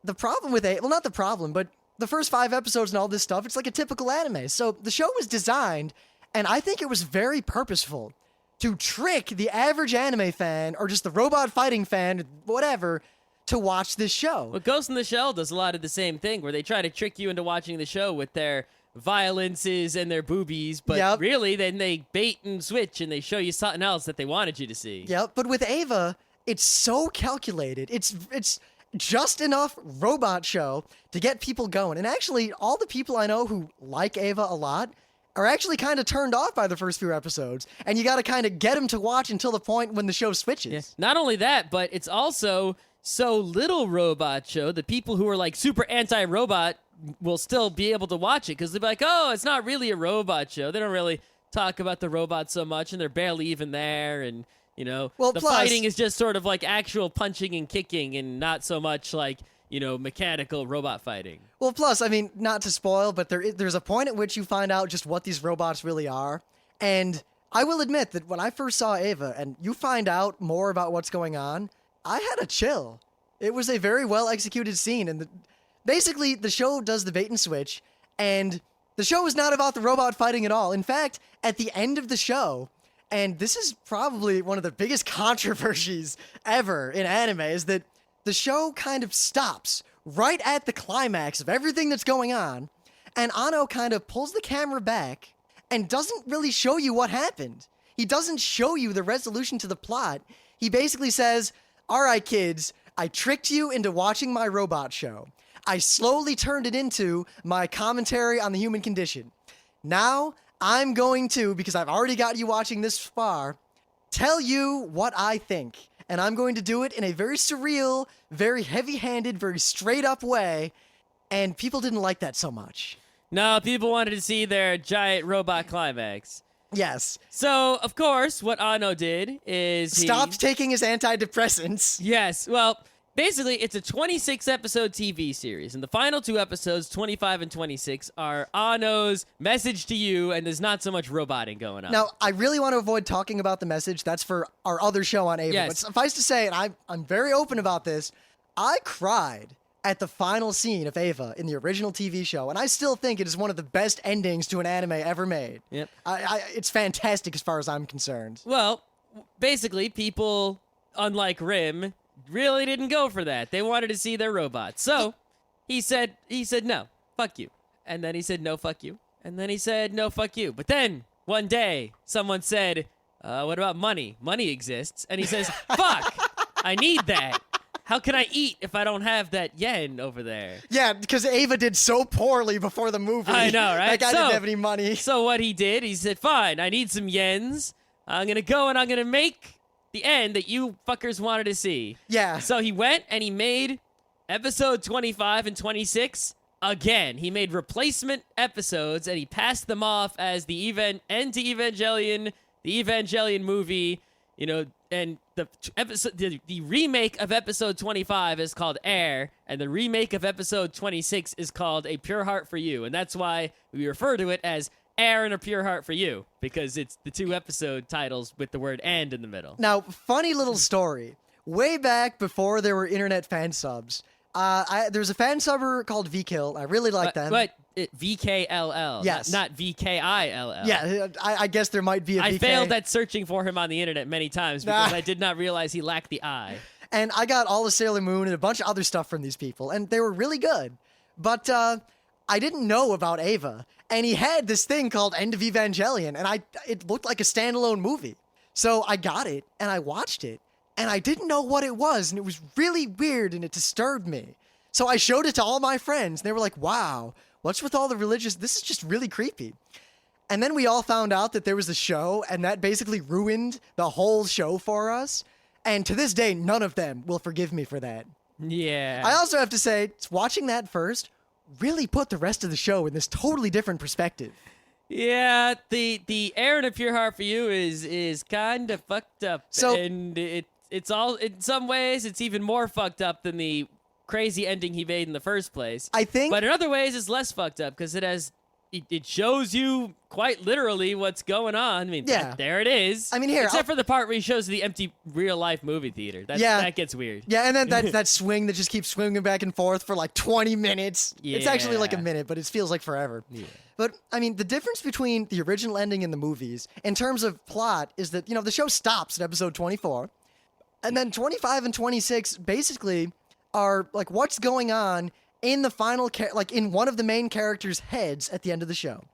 the problem with well, not the problem, but the first 5 episodes and all this stuff, it's like a typical anime. So the show was designed, and I think it was very purposeful, to trick the average anime fan, or just the robot fighting fan, whatever, to watch this show. Well, Ghost in the Shell does a lot of the same thing, where they try to trick you into watching the show with their violences and their boobies, but really then they bait and switch and they show you something else that they wanted you to see. Yep, but with Eva, it's so calculated. It's just enough robot show to get people going. And actually, all the people I know who like Eva a lot are actually kind of turned off by the first few episodes, and you got to kind of get them to watch until the point when the show switches. Yeah. Not only that, but it's also so little robot show that people who are like super anti-robot will still be able to watch it because they'll be like, oh, it's not really a robot show. They don't really talk about the robot so much, and they're barely even there, and the fighting is just sort of like actual punching and kicking and not so much like mechanical robot fighting. Well, plus, I mean, not to spoil, but there's a point at which you find out just what these robots really are. And I will admit that when I first saw Eva and you find out more about what's going on, I had a chill. It was a very well-executed scene. And basically, the show does the bait and switch, and the show is not about the robot fighting at all. In fact, at the end of the show, and this is probably one of the biggest controversies ever in anime, is that the show kind of stops right at the climax of everything that's going on, and Anno kind of pulls the camera back and doesn't really show you what happened. He doesn't show you the resolution to the plot. He basically says, all right, kids, I tricked you into watching my robot show. I slowly turned it into my commentary on the human condition. Now, I'm going to, because I've already got you watching this far, tell you what I think. And I'm going to do it in a very surreal, very heavy-handed, very straight-up way. And people didn't like that so much. No, people wanted to see their giant robot climax. Yes. So, of course, what Anno did is stopped taking his antidepressants. Yes. Well, basically, it's a 26-episode TV series, and the final 2 episodes, 25 and 26, are Anno's message to you, and there's not so much roboting going on. Now, I really want to avoid talking about the message. That's for our other show on Ava. Yes. But suffice to say, and I'm very open about this, I cried at the final scene of Eva in the original TV show, and I still think it is one of the best endings to an anime ever made. Yep. It's fantastic as far as I'm concerned. Well, basically, people, unlike Rim, really didn't go for that. They wanted to see their robots. So he said no, fuck you. And then he said no, fuck you. And then he said no, fuck you. But then one day someone said, what about money? Money exists. And he says, fuck, I need that. How can I eat if I don't have that yen over there? Yeah, because Ava did so poorly before the movie. I know, right? That guy didn't have any money. So what he did, he said, fine, I need some yens. I'm going to go and I'm going to make the end that you fuckers wanted to see. Yeah. So he went and he made episode 25 and 26 again. He made replacement episodes and he passed them off as the end to Evangelion, the Evangelion movie, you know, and the remake of episode 25 is called Air, and the remake of episode 26 is called A Pure Heart for You, and that's why we refer to it as Air and A Pure Heart for You, because it's the 2 episode titles with the word "and" in the middle. Now, funny little story. Way back before there were internet fan subs, there was a fan subber called VKill. I really like them. But VKLL, yes. not VKILL. Yeah, I guess there might be a VK. I failed at searching for him on the internet many times because I did not realize he lacked the I. And I got all of Sailor Moon and a bunch of other stuff from these people, and they were really good. But I didn't know about Ava, and he had this thing called End of Evangelion, and it looked like a standalone movie. So I got it, and I watched it, and I didn't know what it was, and it was really weird, and it disturbed me. So I showed it to all my friends, and they were like, wow, what's with all the religious? This is just really creepy. And then we all found out that there was a show, and that basically ruined the whole show for us. And to this day, none of them will forgive me for that. Yeah. I also have to say, watching that first really put the rest of the show in this totally different perspective. Yeah, the Air and A Pure Heart for You is kind of fucked up. So, and it's all, in some ways, it's even more fucked up than the crazy ending he made in the first place. I think... But in other ways, it's less fucked up because it shows you quite literally what's going on. I mean, yeah. There it is. I mean, here... Except for the part where he shows the empty real-life movie theater. That gets weird. Yeah, and then that swing that just keeps swinging back and forth for like 20 minutes. Yeah. It's actually like a minute, but it feels like forever. Yeah. But, I mean, the difference between the original ending and the movies, in terms of plot, is that, you know, the show stops at episode 24, and then 25 and 26 basically are, like, what's going on in the final, in one of the main characters' heads at the end of the show.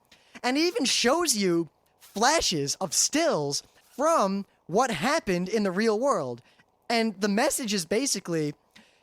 And it even shows you flashes of stills from what happened in the real world. And the message is basically,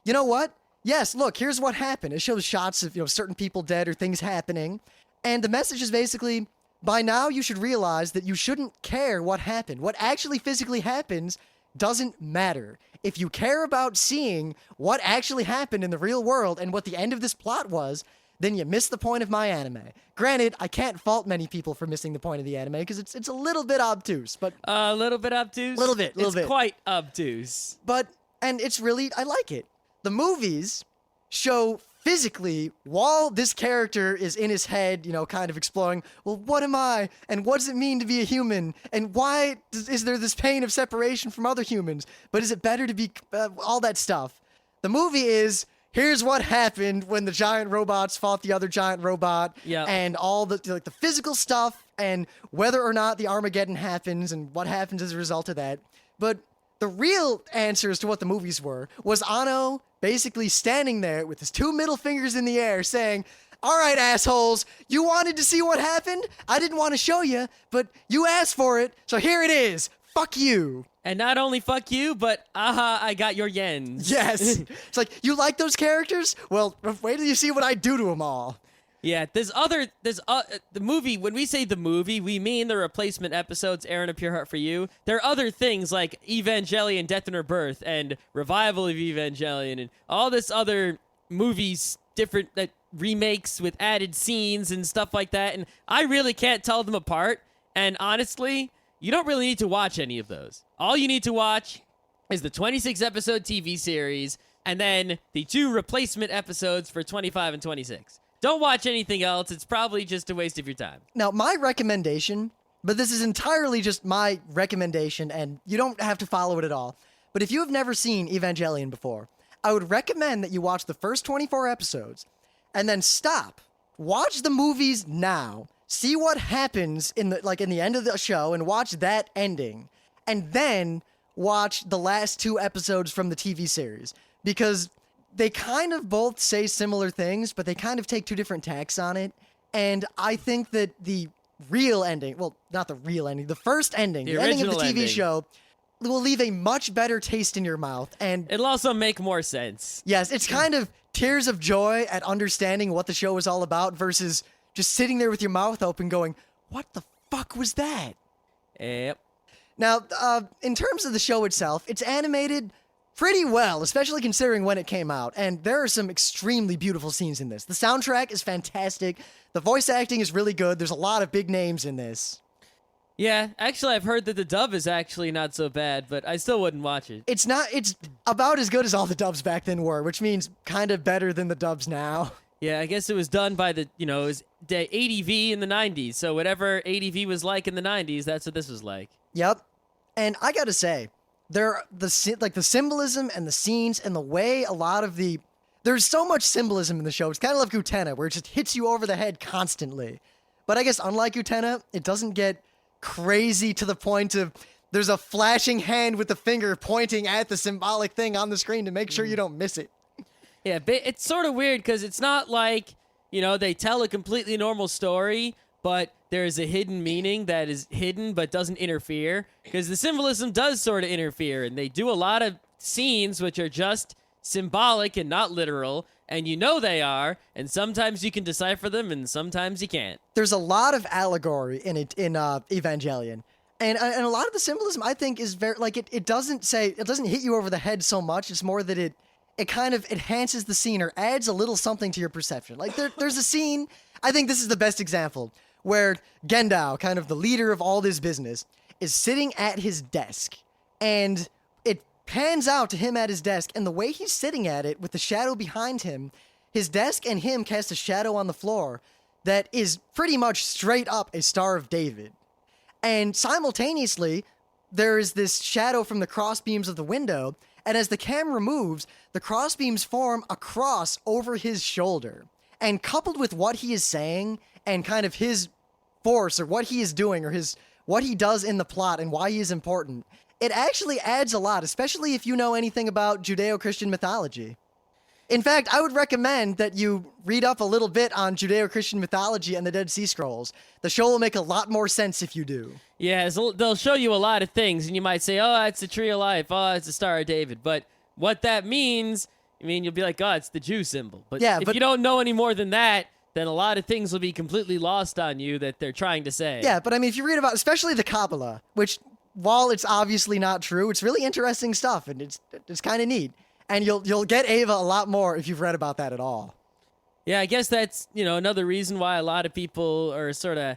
you know what? Yes, look, here's what happened. It shows shots of, you know, certain people dead or things happening. And the message is basically, by now you should realize that you shouldn't care what happened. What actually physically happens doesn't matter. If you care about seeing what actually happened in the real world and what the end of this plot was, then you missed the point of my anime. Granted, I can't fault many people for missing the point of the anime because it's a little bit obtuse, but... A little bit obtuse? Little bit. It's quite obtuse. But, and it's really, I like it. The movies show physically, while this character is in his head, you know, kind of exploring, well, what am I? And what does it mean to be a human? And why is there this pain of separation from other humans? But is it better to be, all that stuff? The movie is, here's what happened when the giant robots fought the other giant robot, and all the, like, the physical stuff, and whether or not the Armageddon happens, and what happens as a result of that. But the real answers to what the movies were was Anno basically standing there with his 2 middle fingers in the air saying, all right, assholes, you wanted to see what happened? I didn't want to show you, but you asked for it, so here it is. Fuck you. And not only fuck you, but I got your yens. Yes. It's like, you like those characters? Well, wait till you see what I do to them all. Yeah, there's the movie, when we say the movie, we mean the replacement episodes, Air and A Pure Heart for You. There are other things like Evangelion, Death and Rebirth, and Revival of Evangelion, and all this other movies, different remakes with added scenes and stuff like that, and I really can't tell them apart, and honestly, you don't really need to watch any of those. All you need to watch is the 26-episode TV series, and then the 2 replacement episodes for 25 and 26. Don't watch anything else. It's probably just a waste of your time. Now, my recommendation, but this is entirely just my recommendation, and you don't have to follow it at all. But if you have never seen Evangelion before, I would recommend that you watch the first 24 episodes and then stop. Watch the movies now. See what happens in the end of the show and watch that ending. And then watch the last 2 episodes from the TV series. Because they kind of both say similar things, but they kind of take 2 different tacks on it. And I think that the real ending, well, not the real ending, the first ending, the ending of the TV show, will leave a much better taste in your mouth. And it'll also make more sense. Yes, it's kind of tears of joy at understanding what the show is all about versus just sitting there with your mouth open going, what the fuck was that? Yep. Now, in terms of the show itself, it's animated pretty well, especially considering when it came out. And there are some extremely beautiful scenes in this. The soundtrack is fantastic. The voice acting is really good. There's a lot of big names in this. Yeah, actually, I've heard that the dub is actually not so bad, but I still wouldn't watch it. It's about as good as all the dubs back then were, which means kind of better than the dubs now. Yeah, I guess it was done by it was ADV in the 90s, so whatever ADV was like in the 90s, that's what this was like. Yep. And I gotta say, the symbolism and the scenes and the way there's so much symbolism in the show. It's kind of like Utena, where it just hits you over the head constantly. But I guess unlike Utena, it doesn't get crazy to the point of there's a flashing hand with the finger pointing at the symbolic thing on the screen to make sure you don't miss it. Yeah, but it's sort of weird because it's not like, they tell a completely normal story, but there's a hidden meaning that is hidden but doesn't interfere, because the symbolism does sort of interfere, and they do a lot of scenes which are just symbolic and not literal, and they are, and sometimes you can decipher them and sometimes you can't. There's a lot of allegory in Evangelion. And a lot of the symbolism, I think, is very, it doesn't hit you over the head so much. It's more that it kind of enhances the scene or adds a little something to your perception. Like, there's a scene, I think this is the best example, where Gendao, kind of the leader of all this business, is sitting at his desk. And it pans out to him at his desk, and the way he's sitting at it, with the shadow behind him, his desk and him cast a shadow on the floor that is pretty much straight up a Star of David. And simultaneously, there is this shadow from the crossbeams of the window, and as the camera moves, the crossbeams form a cross over his shoulder. And coupled with what he is saying, and kind of his force, or what he is doing, or what he does in the plot, and why he is important, it actually adds a lot, especially if you know anything about Judeo-Christian mythology. In fact, I would recommend that you read up a little bit on Judeo-Christian mythology and the Dead Sea Scrolls. The show will make a lot more sense if you do. Yeah, they'll show you a lot of things, and you might say, oh, it's the Tree of Life, oh, it's the Star of David. But what that means, you'll be like, oh, it's the Jew symbol. But if you don't know any more than that, then a lot of things will be completely lost on you that they're trying to say. Yeah, but if you read about, especially the Kabbalah, which, while it's obviously not true, it's really interesting stuff, and it's kind of neat. And you'll get Ava a lot more if you've read about that at all. Yeah, I guess that's, another reason why a lot of people are sort of,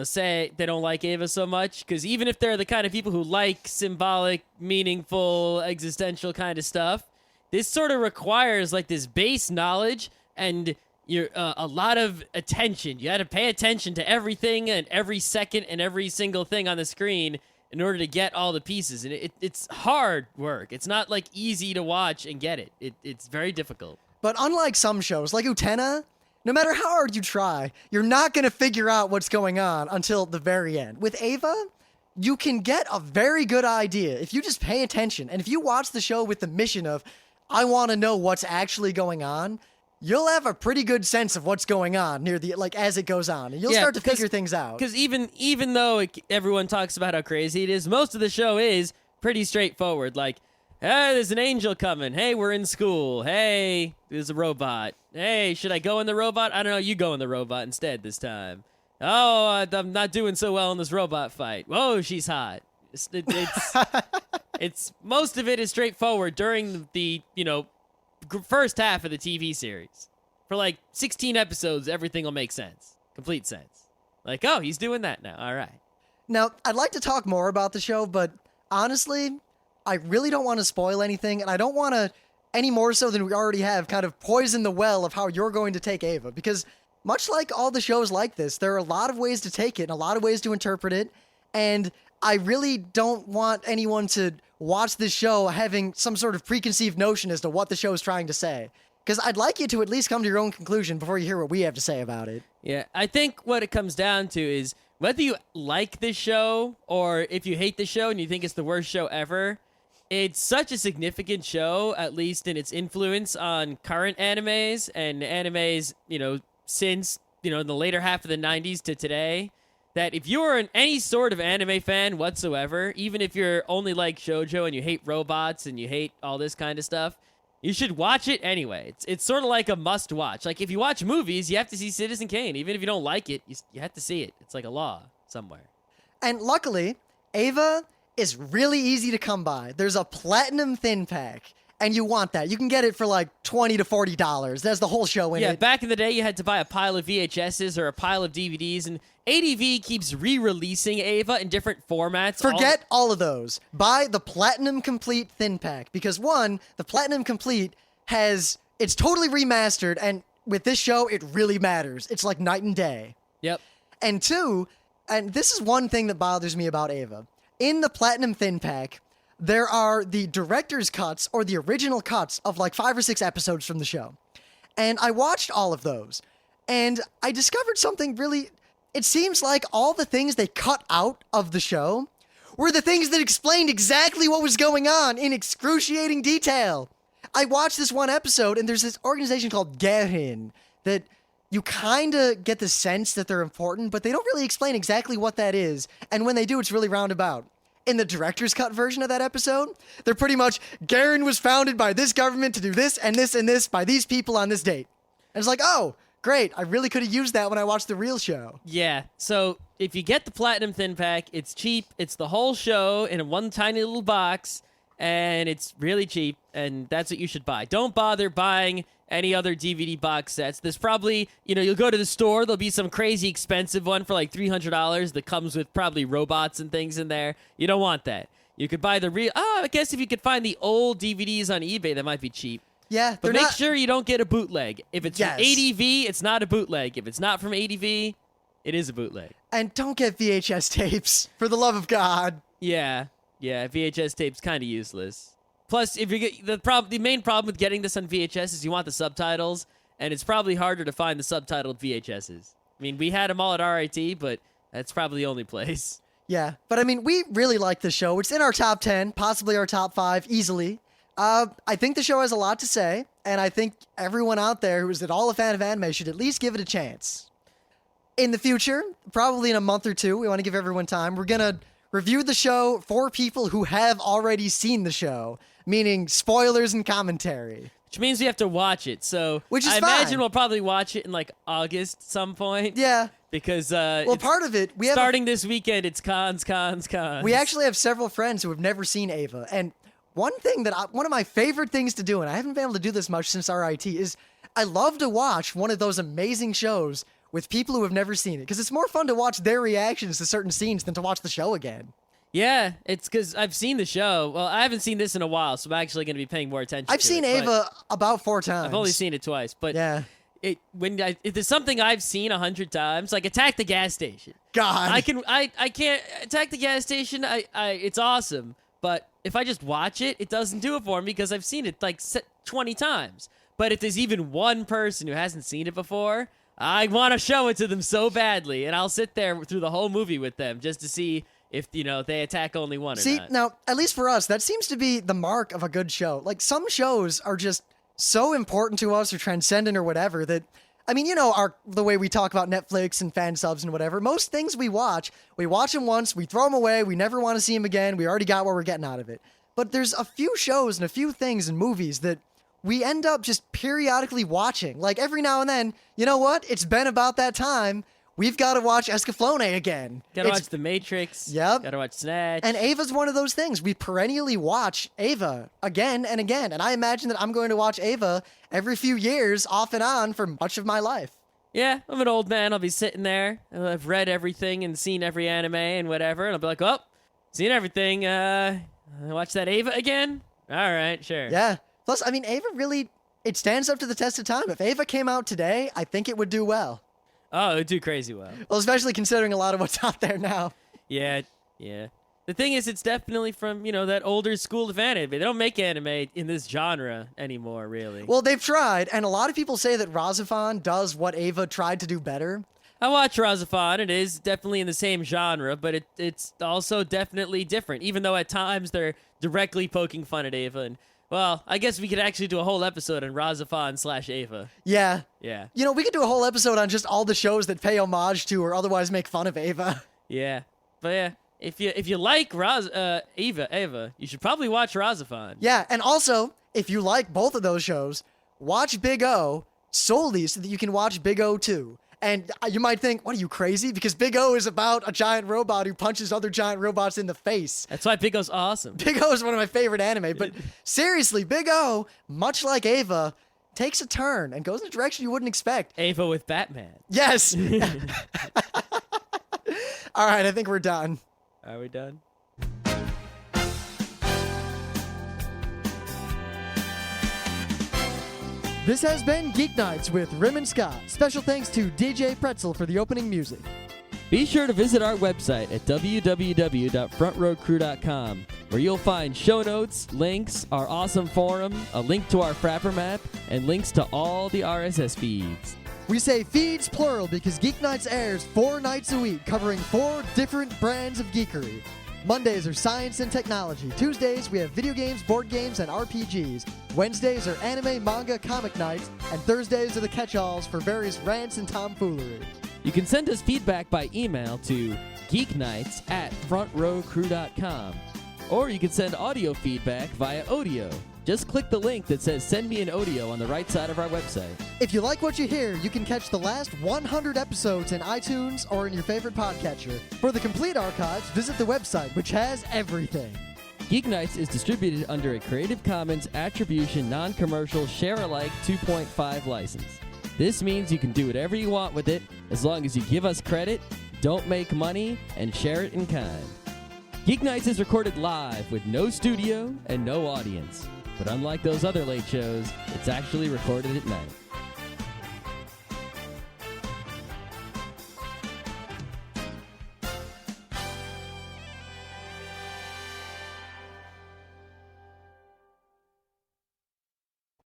say they don't like Ava so much. Because even if they're the kind of people who like symbolic, meaningful, existential kind of stuff, this sort of requires this base knowledge and a lot of attention. You got to pay attention to everything and every second and every single thing on the screen in order to get all the pieces. And it's hard work. It's not easy to watch and get it. It's very difficult. But unlike some shows, like Utena, no matter how hard you try, you're not going to figure out what's going on until the very end. With Ava, you can get a very good idea if you just pay attention. And if you watch the show with the mission of, I want to know what's actually going on, you'll have a pretty good sense of what's going on near the as it goes on, and you'll start to figure things out. Because even though everyone talks about how crazy it is, most of the show is pretty straightforward. Hey, there's an angel coming. Hey, we're in school. Hey, there's a robot. Hey, should I go in the robot? I don't know. You go in the robot instead this time. Oh, I'm not doing so well in this robot fight. Whoa, she's hot. It's most of it is straightforward during the first half of the TV series. For 16 episodes, everything will make sense. Complete sense. Oh, he's doing that now. All right. Now, I'd like to talk more about the show, but honestly, I really don't want to spoil anything, and I don't want to, any more so than we already have, kind of poison the well of how you're going to take Ava, because much like all the shows like this, there are a lot of ways to take it and a lot of ways to interpret it, and I really don't want anyone to watch this show having some sort of preconceived notion as to what the show is trying to say. Because I'd like you to at least come to your own conclusion before you hear what we have to say about it. Yeah, I think what it comes down to is whether you like this show or if you hate the show and you think it's the worst show ever, it's such a significant show, at least in its influence on current animes and animes, since, in the later half of the 90s to today, that if you're any sort of anime fan whatsoever, even if you're only like shoujo and you hate robots and you hate all this kind of stuff, you should watch it anyway. It's sort of like a must watch. Like if you watch movies, you have to see Citizen Kane. Even if you don't like it, you have to see it. It's like a law somewhere. And luckily, Ava is really easy to come by. There's a platinum thin pack, and you want that. You can get it for like $20 to $40. There's the whole show in it. Yeah, back in the day, you had to buy a pile of VHSs or a pile of DVDs, and ADV keeps re-releasing Ava in different formats. Forget all of those. Buy the Platinum Complete Thin Pack, because one, the Platinum Complete it's totally remastered, and with this show, it really matters. It's like night and day. Yep. And two, and this is one thing that bothers me about Ava. In the Platinum Thin Pack, there are the director's cuts or the original cuts of like 5 or 6 episodes from the show. And I watched all of those, and I discovered something really... It seems like all the things they cut out of the show were the things that explained exactly what was going on in excruciating detail. I watched this one episode, and there's this organization called Gerin that you kind of get the sense that they're important, but they don't really explain exactly what that is. And when they do, it's really roundabout. In the director's cut version of that episode, they're pretty much, Gerin was founded by this government to do this and this and this by these people on this date. And it's like, oh... Great, I really could have used that when I watched the real show. Yeah, so if you get the Platinum Thin Pack, it's cheap. It's the whole show in one tiny little box, and it's really cheap, and that's what you should buy. Don't bother buying any other DVD box sets. There's probably, you'll go to the store, there'll be some crazy expensive one for like $300 that comes with probably robots and things in there. You don't want that. You could buy the real... I guess if you could find the old DVDs on eBay, that might be cheap. Yeah, but make sure you don't get a bootleg. If it's from ADV, it's not a bootleg. If it's not from ADV, it is a bootleg. And don't get VHS tapes, for the love of God. Yeah, VHS tape's kind of useless. Plus, if you get the main problem with getting this on VHS is you want the subtitles, and it's probably harder to find the subtitled VHSs. I mean, we had them all at RIT, but that's probably the only place. Yeah, but I mean, we really like the show. It's in our top 10, possibly our top 5, easily. I think the show has a lot to say, and I think everyone out there who is at all a fan of anime should at least give it a chance. In the future, probably in a month or two, we want to give everyone time, we're going to review the show for people who have already seen the show, meaning spoilers and commentary. Which means we have to watch it, so Which is I fine. imagine we'll probably watch it in like August some point. Yeah. Because part of it, starting this weekend, it's cons. We actually have several friends who have never seen Ava, and one of my favorite things to do, and I haven't been able to do this much since RIT, is I love to watch one of those amazing shows with people who have never seen it, because it's more fun to watch their reactions to certain scenes than to watch the show again. Yeah, it's because I've seen the show. Well, I haven't seen this in a while, so I'm actually going to be paying more attention I've seen Ava about 4 times. I've only seen it twice, but yeah. If there's something I've seen 100 times, like Attack the Gas Station. God. I can't Attack the Gas Station, it's awesome. But if I just watch it, it doesn't do it for me because I've seen it like 20 times. But if there's even one person who hasn't seen it before, I want to show it to them so badly. And I'll sit there through the whole movie with them just to see if, they attack only one or not. See, now, at least for us, that seems to be the mark of a good show. Like, some shows are just so important to us or transcendent or whatever that... I mean, the way we talk about Netflix and fan subs and whatever. Most things we watch them once, we throw them away, we never want to see them again, we already got what we're getting out of it. But there's a few shows and a few things in movies that we end up just periodically watching. Like, every now and then, you know what? It's been about that time. We've got to watch Escaflowne again. Gotta watch The Matrix. Yep. Gotta watch Snatch. And Ava's one of those things. We perennially watch Ava again and again. And I imagine that I'm going to watch Ava every few years, off and on, for much of my life. Yeah, I'm an old man. I'll be sitting there. I've read everything and seen every anime and whatever. And I'll be like, oh, seen everything. Watch that Ava again? All right, sure. Yeah. Plus, I mean, Ava really, it stands up to the test of time. If Ava came out today, I think it would do well. Oh, it would do crazy well. Well, especially considering a lot of what's out there now. Yeah. The thing is, it's definitely from, that older school of anime. They don't make anime in this genre anymore, really. Well, they've tried, and a lot of people say that Razafon does what Ava tried to do better. I watch Razafon. It is definitely in the same genre, but it's also definitely different, even though at times they're directly poking fun at Ava. And, well, I guess we could actually do a whole episode on Razafon/Ava. Yeah. Yeah. We could do a whole episode on just all the shows that pay homage to or otherwise make fun of Ava. Yeah. But, yeah. If you like Ava, you should probably watch Razafon. Yeah, and also, if you like both of those shows, watch Big O solely so that you can watch Big O 2. And you might think, what, are you crazy? Because Big O is about a giant robot who punches other giant robots in the face. That's why Big O's awesome. Big O is one of my favorite anime, but seriously, Big O, much like Ava, takes a turn and goes in a direction you wouldn't expect. Ava with Batman. Yes! All right, I think we're done. Are we done? This has been Geeknights with Rim and Scott. Special thanks to DJ Pretzel for the opening music. Be sure to visit our website at www.frontrowcrew.com, where you'll find show notes, links, our awesome forum, a link to our Frapper map, and links to all the RSS feeds. We say feeds plural because Geeknights airs 4 nights a week, covering 4 different brands of geekery. Mondays are science and technology. Tuesdays, we have video games, board games, and RPGs. Wednesdays are anime, manga, comic nights. And Thursdays are the catch-alls for various rants and tomfoolery. You can send us feedback by email to geeknights@frontrowcrew.com. Or you can send audio feedback via audio. Just click the link that says Send Me an Audio on the right side of our website. If you like what you hear, you can catch the last 100 episodes in iTunes or in your favorite podcatcher. For the complete archives, visit the website, which has everything. Geeknights is distributed under a Creative Commons Attribution Non-Commercial Share-alike 2.5 license. This means you can do whatever you want with it as long as you give us credit, don't make money, and share it in kind. Geeknights is recorded live with no studio and no audience. But unlike those other late shows, it's actually recorded at night.